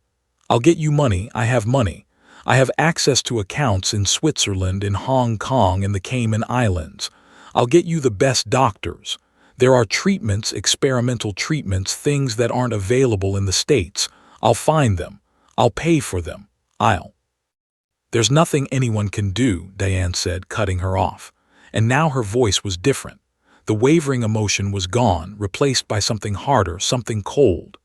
I'll get you money, I have money. I have access to accounts in Switzerland, in Hong Kong, and the Cayman Islands. I'll get you the best doctors. There are treatments, experimental treatments, things that aren't available in the States. I'll find them. I'll pay for them. There's nothing anyone can do, Diane said, cutting her off. And now her voice was different. The wavering emotion was gone, replaced by something harder, something cold.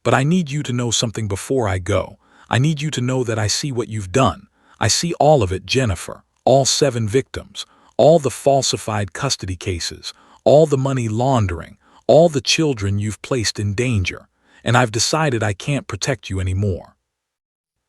But I need you to know something before I go. I need you to know that I see what you've done. I see all of it, Jennifer. All 7 victims. All the falsified custody cases. All the money laundering. All the children you've placed in danger. And I've decided I can't protect you anymore.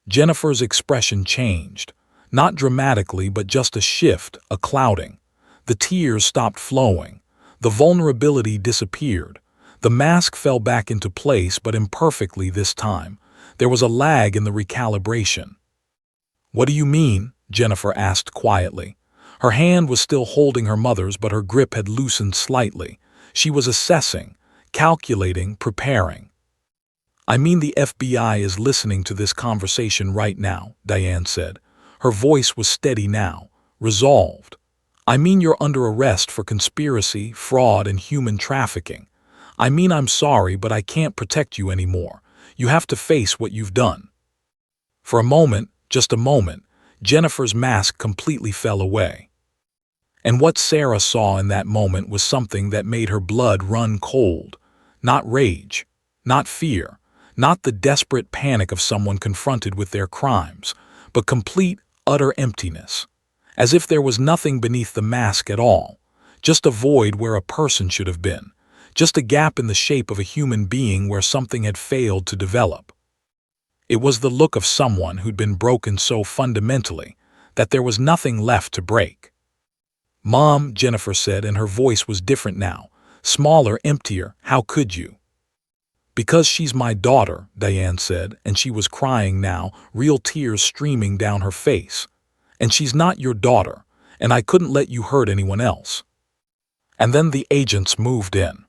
Jennifer's expression changed. Not dramatically, but just a shift, a clouding. The tears stopped flowing. The vulnerability disappeared. The mask fell back into place, but imperfectly this time. There was a lag in the recalibration. "What do you mean?" Jennifer asked quietly. Her hand was still holding her mother's, but her grip had loosened slightly. She was assessing, calculating, preparing. "I mean the FBI is listening to this conversation right now," Diane said. Her voice was steady now, resolved. "I mean you're under arrest for conspiracy, fraud, and human trafficking. I mean I'm sorry, but I can't protect you anymore. You have to face what you've done." For a moment, just a moment, Jennifer's mask completely fell away. And what Sarah saw in that moment was something that made her blood run cold. Not rage, not fear, not the desperate panic of someone confronted with their crimes, but complete, utter emptiness. As if there was nothing beneath the mask at all, just a void where a person should have been, just a gap in the shape of a human being where something had failed to develop. It was the look of someone who'd been broken so fundamentally that there was nothing left to break. "Mom," Jennifer said, and her voice was different now, smaller, emptier. "How could you?" "Because she's my daughter," Diane said, and she was crying now, real tears streaming down her face. "And she's not your daughter, and I couldn't let you hurt anyone else." And then the agents moved in.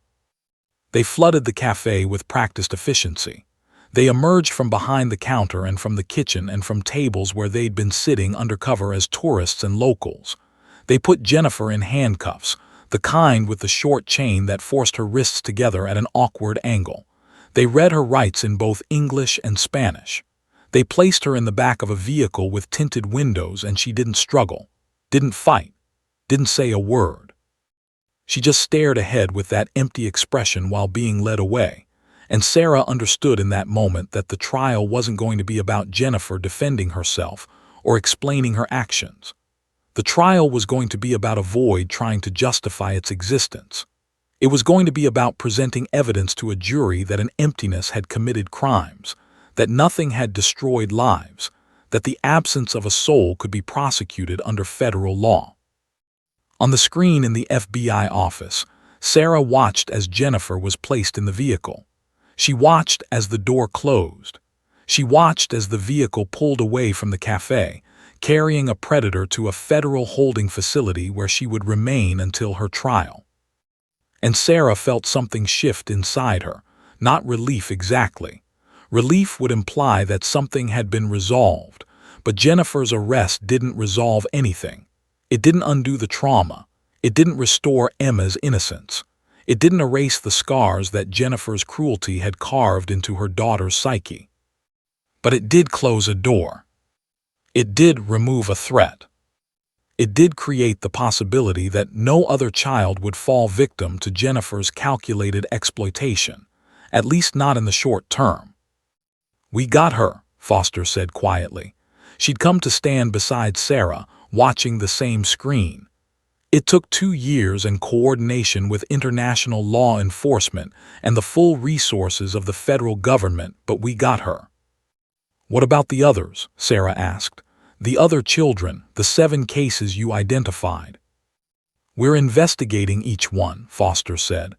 They flooded the cafe with practiced efficiency. They emerged from behind the counter and from the kitchen and from tables where they'd been sitting undercover as tourists and locals. They put Jennifer in handcuffs, the kind with the short chain that forced her wrists together at an awkward angle. They read her rights in both English and Spanish. They placed her in the back of a vehicle with tinted windows, and she didn't struggle, didn't fight, didn't say a word. She just stared ahead with that empty expression while being led away. And Sarah understood in that moment that the trial wasn't going to be about Jennifer defending herself or explaining her actions. The trial was going to be about a void trying to justify its existence. It was going to be about presenting evidence to a jury that an emptiness had committed crimes, that nothing had destroyed lives, that the absence of a soul could be prosecuted under federal law. On the screen in the FBI office, Sarah watched as Jennifer was placed in the vehicle. She watched as the door closed. She watched as the vehicle pulled away from the cafe, carrying a predator to a federal holding facility where she would remain until her trial. And Sarah felt something shift inside her, not relief exactly. Relief would imply that something had been resolved, but Jennifer's arrest didn't resolve anything. It didn't undo the trauma. It didn't restore Emma's innocence. It didn't erase the scars that Jennifer's cruelty had carved into her daughter's psyche. But it did close a door. It did remove a threat. It did create the possibility that no other child would fall victim to Jennifer's calculated exploitation, at least not in the short term. "We got her," Foster said quietly. She'd come to stand beside Sarah, watching the same screen. "It took 2 years and coordination with international law enforcement and the full resources of the federal government, but we got her." "What about the others?" Sarah asked. "The other children, the 7 cases you identified?" "We're investigating each one," Foster said.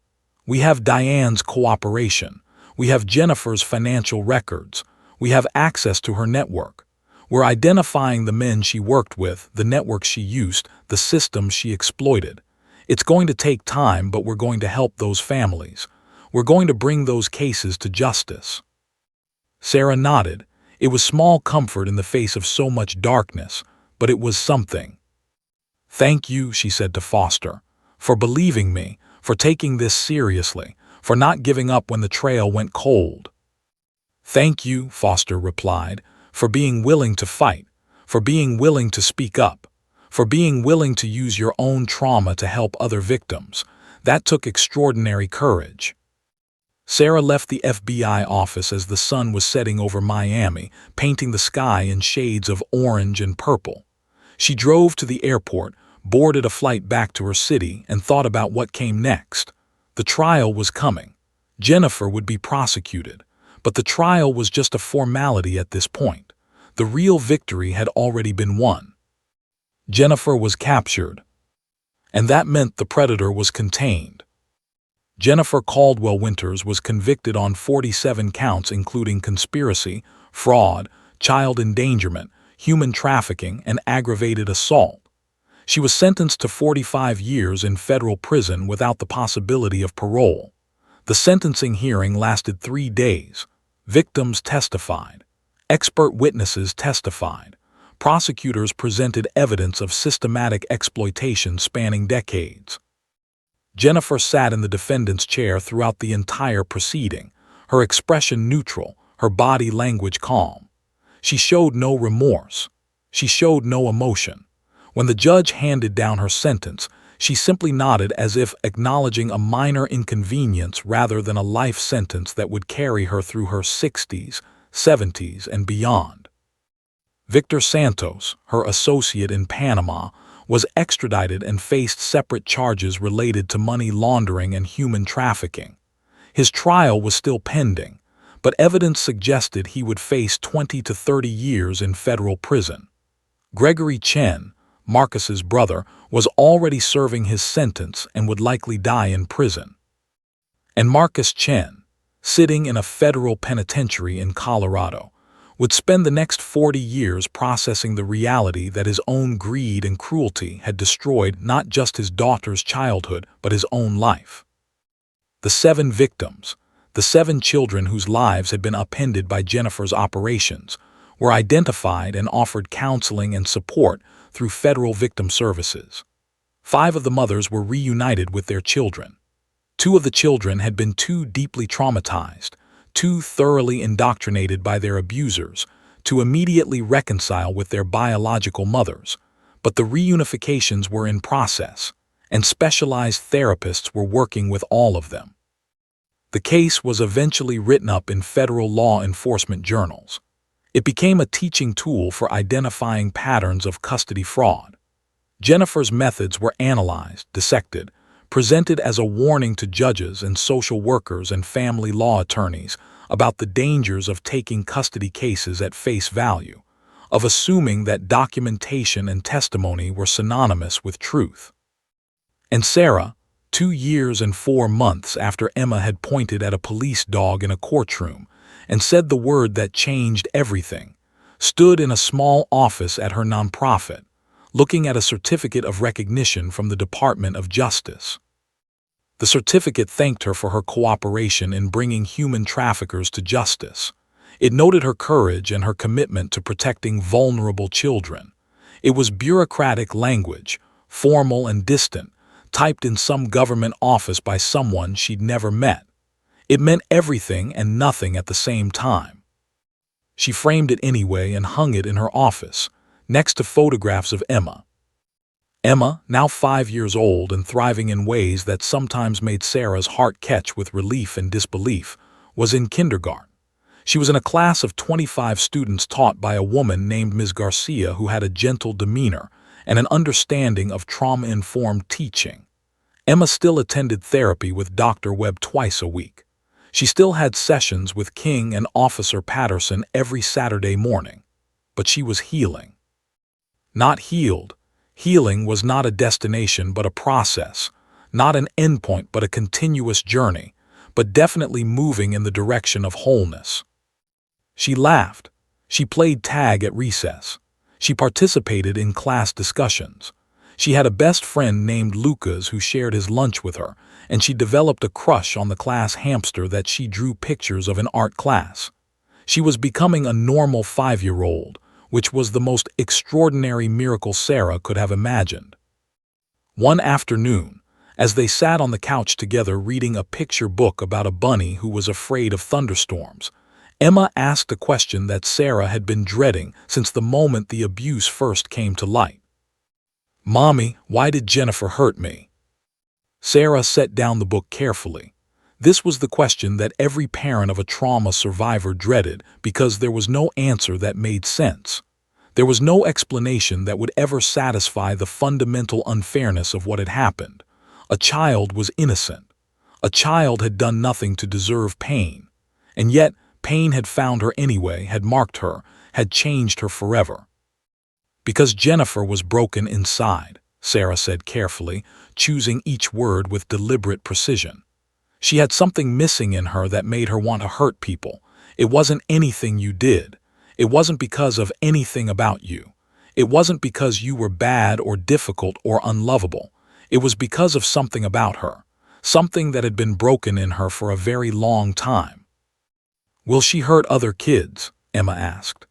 "We have Diane's cooperation. We have Jennifer's financial records. We have access to her network. We're identifying the men she worked with, the network she used, the systems she exploited. It's going to take time, but we're going to help those families. We're going to bring those cases to justice." Sarah nodded. It was small comfort in the face of so much darkness, but it was something. "Thank you," she said to Foster, "for believing me, for taking this seriously, for not giving up when the trail went cold." "Thank you," Foster replied, "for being willing to fight, for being willing to speak up, for being willing to use your own trauma to help other victims. That took extraordinary courage." Sarah left the FBI office as the sun was setting over Miami, painting the sky in shades of orange and purple. She drove to the airport, boarded a flight back to her city, and thought about what came next. The trial was coming. Jennifer would be prosecuted, but the trial was just a formality at this point. The real victory had already been won. Jennifer was captured, and that meant the predator was contained. Jennifer Caldwell Winters was convicted on 47 counts including conspiracy, fraud, child endangerment, human trafficking, and aggravated assault. She was sentenced to 45 years in federal prison without the possibility of parole. The sentencing hearing lasted 3 days. Victims testified. Expert witnesses testified. Prosecutors presented evidence of systematic exploitation spanning decades. Jennifer sat in the defendant's chair throughout the entire proceeding, her expression neutral, her body language calm. She showed no remorse. She showed no emotion. When the judge handed down her sentence, she simply nodded as if acknowledging a minor inconvenience rather than a life sentence that would carry her through her 60s, 70s, and beyond. Victor Santos, her associate in Panama, was extradited and faced separate charges related to money laundering and human trafficking. His trial was still pending, but evidence suggested he would face 20 to 30 years in federal prison. Gregory Chen, Marcus's brother, was already serving his sentence and would likely die in prison. And Marcus Chen, sitting in a federal penitentiary in Colorado, would spend the next 40 years processing the reality that his own greed and cruelty had destroyed not just his daughter's childhood, but his own life. The 7 victims, the 7 children whose lives had been upended by Jennifer's operations, were identified and offered counseling and support through federal victim services. 5 of the mothers were reunited with their children. 2 of the children had been too deeply traumatized, too thoroughly indoctrinated by their abusers, to immediately reconcile with their biological mothers, but the reunifications were in process, and specialized therapists were working with all of them. The case was eventually written up in federal law enforcement journals. It became a teaching tool for identifying patterns of custody fraud. Jennifer's methods were analyzed, dissected, presented as a warning to judges and social workers and family law attorneys about the dangers of taking custody cases at face value, of assuming that documentation and testimony were synonymous with truth. And Sarah, 2 years and 4 months after Emma had pointed at a police dog in a courtroom and said the word that changed everything, stood in a small office at her nonprofit, looking at a certificate of recognition from the Department of Justice. The certificate thanked her for her cooperation in bringing human traffickers to justice. It noted her courage and her commitment to protecting vulnerable children. It was bureaucratic language, formal and distant, typed in some government office by someone she'd never met. It meant everything and nothing at the same time. She framed it anyway and hung it in her office, next to photographs of Emma. Emma, now 5 years old and thriving in ways that sometimes made Sarah's heart catch with relief and disbelief, was in kindergarten. She was in a class of 25 students taught by a woman named Ms. Garcia who had a gentle demeanor and an understanding of trauma-informed teaching. Emma still attended therapy with Dr. Webb twice a week. She still had sessions with King and Officer Patterson every Saturday morning. But she was healing. Not healed. Healing was not a destination but a process, not an endpoint but a continuous journey, but definitely moving in the direction of wholeness. She laughed. She played tag at recess. She participated in class discussions. She had a best friend named Lucas who shared his lunch with her, and she developed a crush on the class hamster that she drew pictures of in art class. She was becoming a normal 5-year-old, which was the most extraordinary miracle Sarah could have imagined. One afternoon, as they sat on the couch together reading a picture book about a bunny who was afraid of thunderstorms, Emma asked a question that Sarah had been dreading since the moment the abuse first came to light. "Mommy, why did Jennifer hurt me?" Sarah set down the book carefully. This was the question that every parent of a trauma survivor dreaded because there was no answer that made sense. There was no explanation that would ever satisfy the fundamental unfairness of what had happened. A child was innocent. A child had done nothing to deserve pain. And yet, pain had found her anyway, had marked her, had changed her forever. "Because Jennifer was broken inside," Sarah said carefully, choosing each word with deliberate precision. "She had something missing in her that made her want to hurt people. It wasn't anything you did. It wasn't because of anything about you. It wasn't because you were bad or difficult or unlovable. It was because of something about her, something that had been broken in her for a very long time." "Will she hurt other kids?" Emma asked.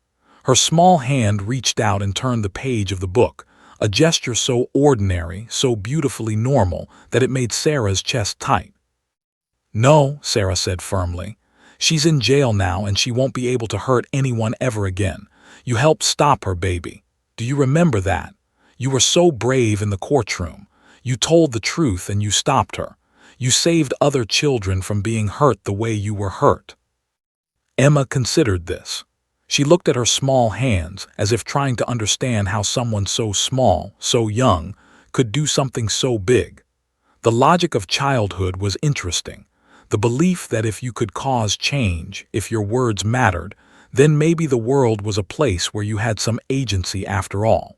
Her small hand reached out and turned the page of the book, a gesture so ordinary, so beautifully normal, that it made Sarah's chest tight. "No," Sarah said firmly. "She's in jail now and she won't be able to hurt anyone ever again. You helped stop her, baby. Do you remember that? You were so brave in the courtroom. You told the truth and you stopped her. You saved other children from being hurt the way you were hurt." Emma considered this. She looked at her small hands as if trying to understand how someone so small, so young, could do something so big. The logic of childhood was interesting. The belief that if you could cause change, if your words mattered, then maybe the world was a place where you had some agency after all.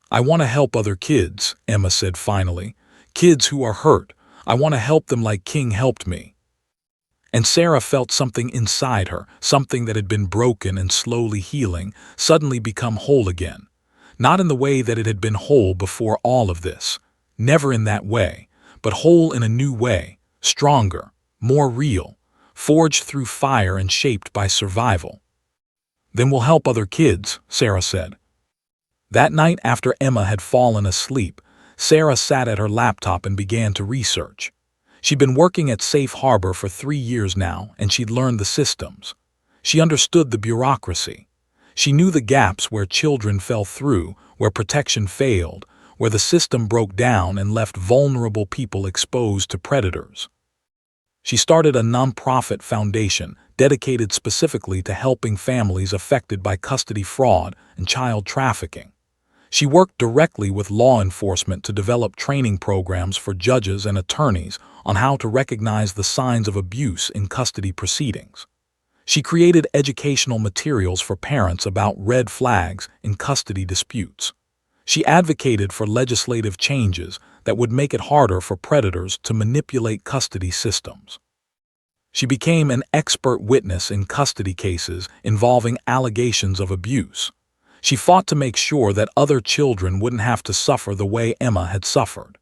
"I want to help other kids," Emma said finally. "Kids who are hurt. I want to help them like King helped me." And Sarah felt something inside her, something that had been broken and slowly healing, suddenly become whole again. Not in the way that it had been whole before all of this. Never in that way, but whole in a new way, stronger, more real, forged through fire and shaped by survival. "Then we'll help other kids," Sarah said. That night after Emma had fallen asleep, Sarah sat at her laptop and began to research. She'd been working at Safe Harbor for 3 years now, and she'd learned the systems. She understood the bureaucracy. She knew the gaps where children fell through, where protection failed, where the system broke down and left vulnerable people exposed to predators. She started a nonprofit foundation dedicated specifically to helping families affected by custody fraud and child trafficking. She worked directly with law enforcement to develop training programs for judges and attorneys on how to recognize the signs of abuse in custody proceedings. She created educational materials for parents about red flags in custody disputes. She advocated for legislative changes that would make it harder for predators to manipulate custody systems. She became an expert witness in custody cases involving allegations of abuse. She fought to make sure that other children wouldn't have to suffer the way Emma had suffered.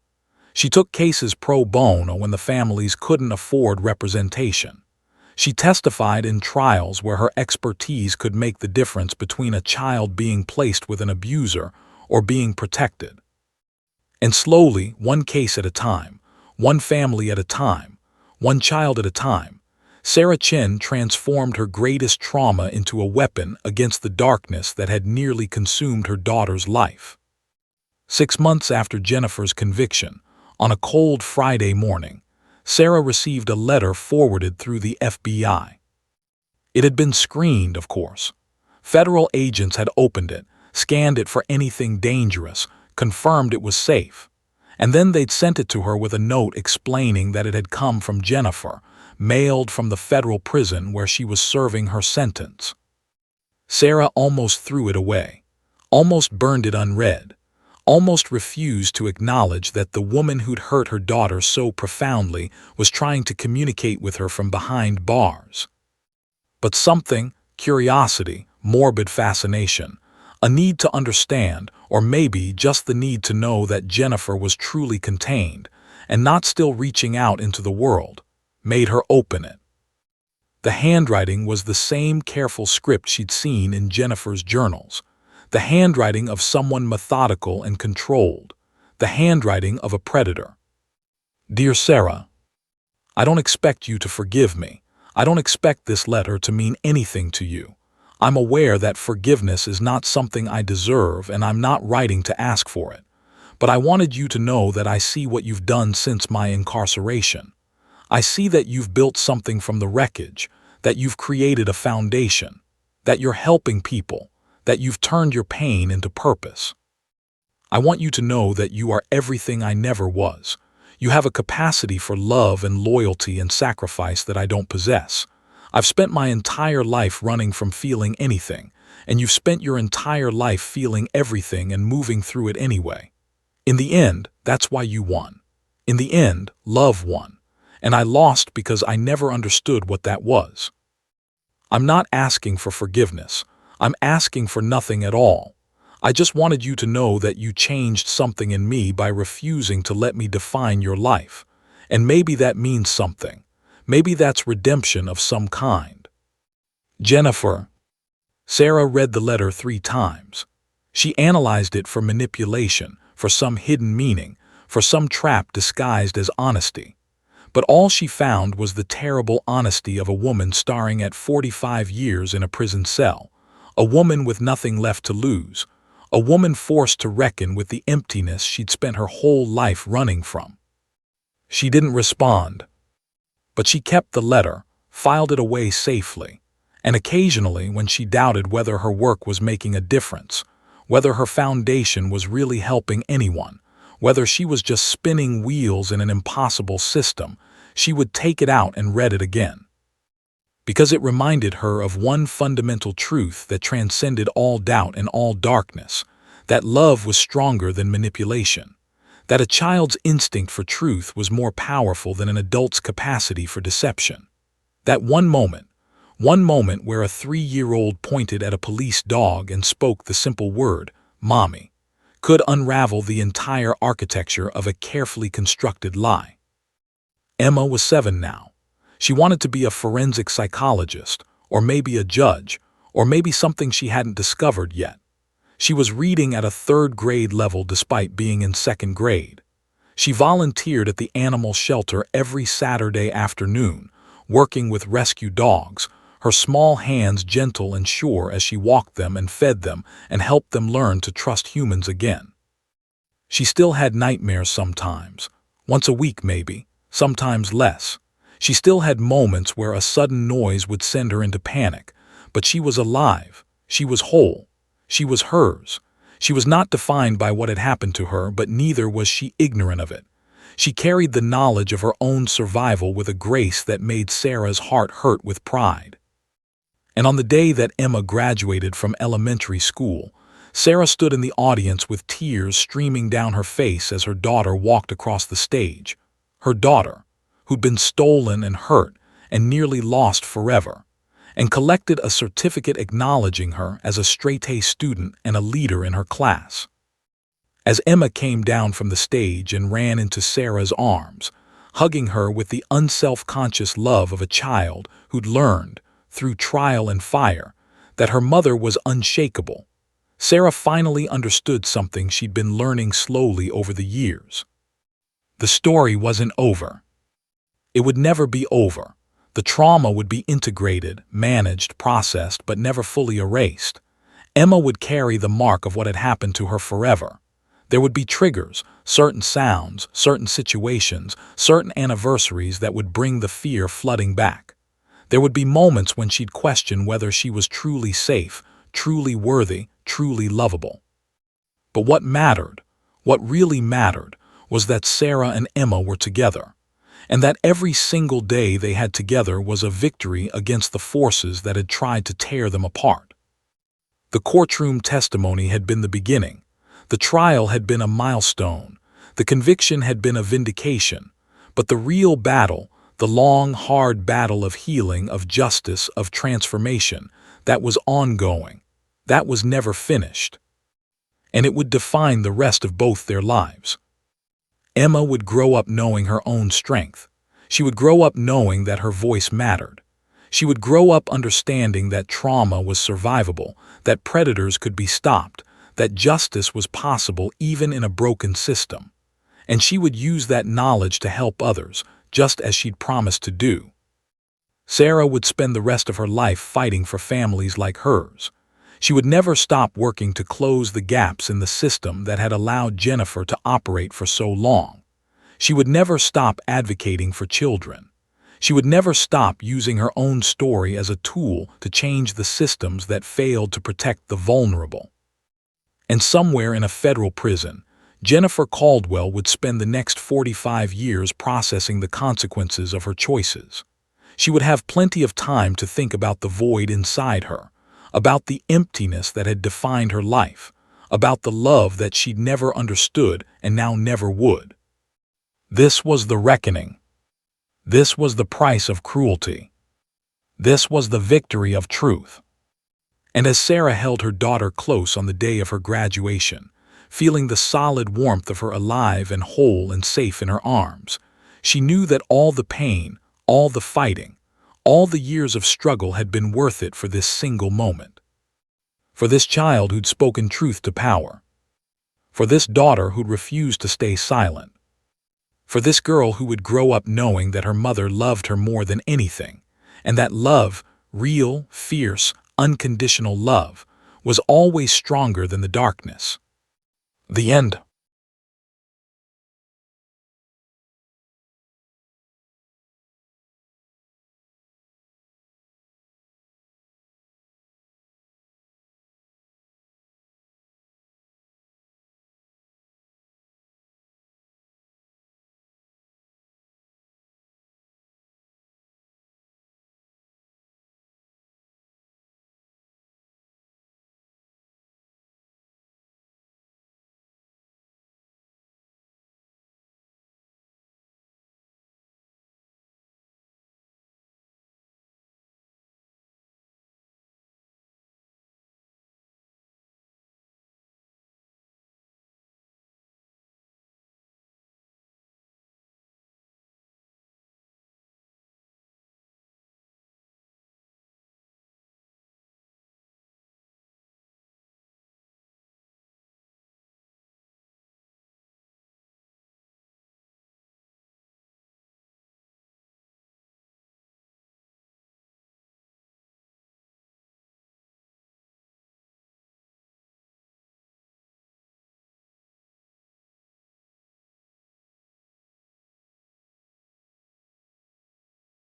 She took cases pro bono when the families couldn't afford representation. She testified in trials where her expertise could make the difference between a child being placed with an abuser or being protected. And slowly, one case at a time, one family at a time, one child at a time, Sarah Chen transformed her greatest trauma into a weapon against the darkness that had nearly consumed her daughter's life. 6 months after Jennifer's conviction, on a cold Friday morning, Sarah received a letter forwarded through the FBI. It had been screened, of course. Federal agents had opened it, scanned it for anything dangerous, confirmed it was safe. And then they'd sent it to her with a note explaining that it had come from Jennifer, mailed from the federal prison where she was serving her sentence. Sarah almost threw it away, almost burned it unread, almost refused to acknowledge that the woman who'd hurt her daughter so profoundly was trying to communicate with her from behind bars. But something, curiosity, morbid fascination, A need to understand, or maybe just the need to know that Jennifer was truly contained and not still reaching out into the world, made her open it. The handwriting was the same careful script she'd seen in Jennifer's journals, the handwriting of someone methodical and controlled, the handwriting of a predator. Dear Sarah, I don't expect you to forgive me. I don't expect this letter to mean anything to you. I'm aware that forgiveness is not something I deserve, and I'm not writing to ask for it. But I wanted you to know that I see what you've done since my incarceration. I see that you've built something from the wreckage, that you've created a foundation, that you're helping people, that you've turned your pain into purpose. I want you to know that you are everything I never was. You have a capacity for love and loyalty and sacrifice that I don't possess. I've spent my entire life running from feeling anything, and you've spent your entire life feeling everything and moving through it anyway. In the end, that's why you won. In the end, love won. And I lost because I never understood what that was. I'm not asking for forgiveness. I'm asking for nothing at all. I just wanted you to know that you changed something in me by refusing to let me define your life. And maybe that means something. Maybe that's redemption of some kind. Jennifer. Sarah read the letter 3 times. She analyzed it for manipulation, for some hidden meaning, for some trap disguised as honesty. But all she found was the terrible honesty of a woman staring at 45 years in a prison cell, a woman with nothing left to lose, a woman forced to reckon with the emptiness she'd spent her whole life running from. She didn't respond. But she kept the letter, filed it away safely, and occasionally when she doubted whether her work was making a difference, whether her foundation was really helping anyone, whether she was just spinning wheels in an impossible system, she would take it out and read it again. Because it reminded her of one fundamental truth that transcended all doubt and all darkness, that love was stronger than manipulation, that a child's instinct for truth was more powerful than an adult's capacity for deception. That one moment where a 3-year-old pointed at a police dog and spoke the simple word, "Mommy," could unravel the entire architecture of a carefully constructed lie. Emma was 7 now. She wanted to be a forensic psychologist, or maybe a judge, or maybe something she hadn't discovered yet. She was reading at a 3rd grade level despite being in 2nd grade. She volunteered at the animal shelter every Saturday afternoon, working with rescue dogs, her small hands gentle and sure as she walked them and fed them and helped them learn to trust humans again. She still had nightmares sometimes, once a week maybe, sometimes less. She still had moments where a sudden noise would send her into panic, but she was alive, she was whole. She was hers. She was not defined by what had happened to her, but neither was she ignorant of it. She carried the knowledge of her own survival with a grace that made Sarah's heart hurt with pride. And on the day that Emma graduated from elementary school, Sarah stood in the audience with tears streaming down her face as her daughter walked across the stage. Her daughter, who'd been stolen and hurt and nearly lost forever, and collected a certificate acknowledging her as a straight-A student and a leader in her class. As Emma came down from the stage and ran into Sarah's arms, hugging her with the unself-conscious love of a child who'd learned, through trial and fire, that her mother was unshakable, Sarah finally understood something she'd been learning slowly over the years. The story wasn't over. It would never be over. The trauma would be integrated, managed, processed, but never fully erased. Emma would carry the mark of what had happened to her forever. There would be triggers, certain sounds, certain situations, certain anniversaries that would bring the fear flooding back. There would be moments when she'd question whether she was truly safe, truly worthy, truly lovable. But what mattered, what really mattered, was that Sarah and Emma were together, and that every single day they had together was a victory against the forces that had tried to tear them apart. The courtroom testimony had been the beginning. The trial had been a milestone. The conviction had been a vindication. But the real battle, the long, hard battle of healing, of justice, of transformation, that was ongoing. That was never finished, and it would define the rest of both their lives. Emma would grow up knowing her own strength. She would grow up knowing that her voice mattered. She would grow up understanding that trauma was survivable, that predators could be stopped, that justice was possible even in a broken system. And she would use that knowledge to help others, just as she'd promised to do. Sarah would spend the rest of her life fighting for families like hers. She would never stop working to close the gaps in the system that had allowed Jennifer to operate for so long. She would never stop advocating for children. She would never stop using her own story as a tool to change the systems that failed to protect the vulnerable. And somewhere in a federal prison, Jennifer Caldwell would spend the next 45 years processing the consequences of her choices. She would have plenty of time to think about the void inside her, about the emptiness that had defined her life, about the love that she'd never understood and now never would. This was the reckoning. This was the price of cruelty. This was the victory of truth. And as Sarah held her daughter close on the day of her graduation, feeling the solid warmth of her alive and whole and safe in her arms, she knew that all the pain, all the fighting, all the years of struggle had been worth it for this single moment. For this child who'd spoken truth to power. For this daughter who'd refused to stay silent. For this girl who would grow up knowing that her mother loved her more than anything, and that love, real, fierce, unconditional love, was always stronger than the darkness. The end.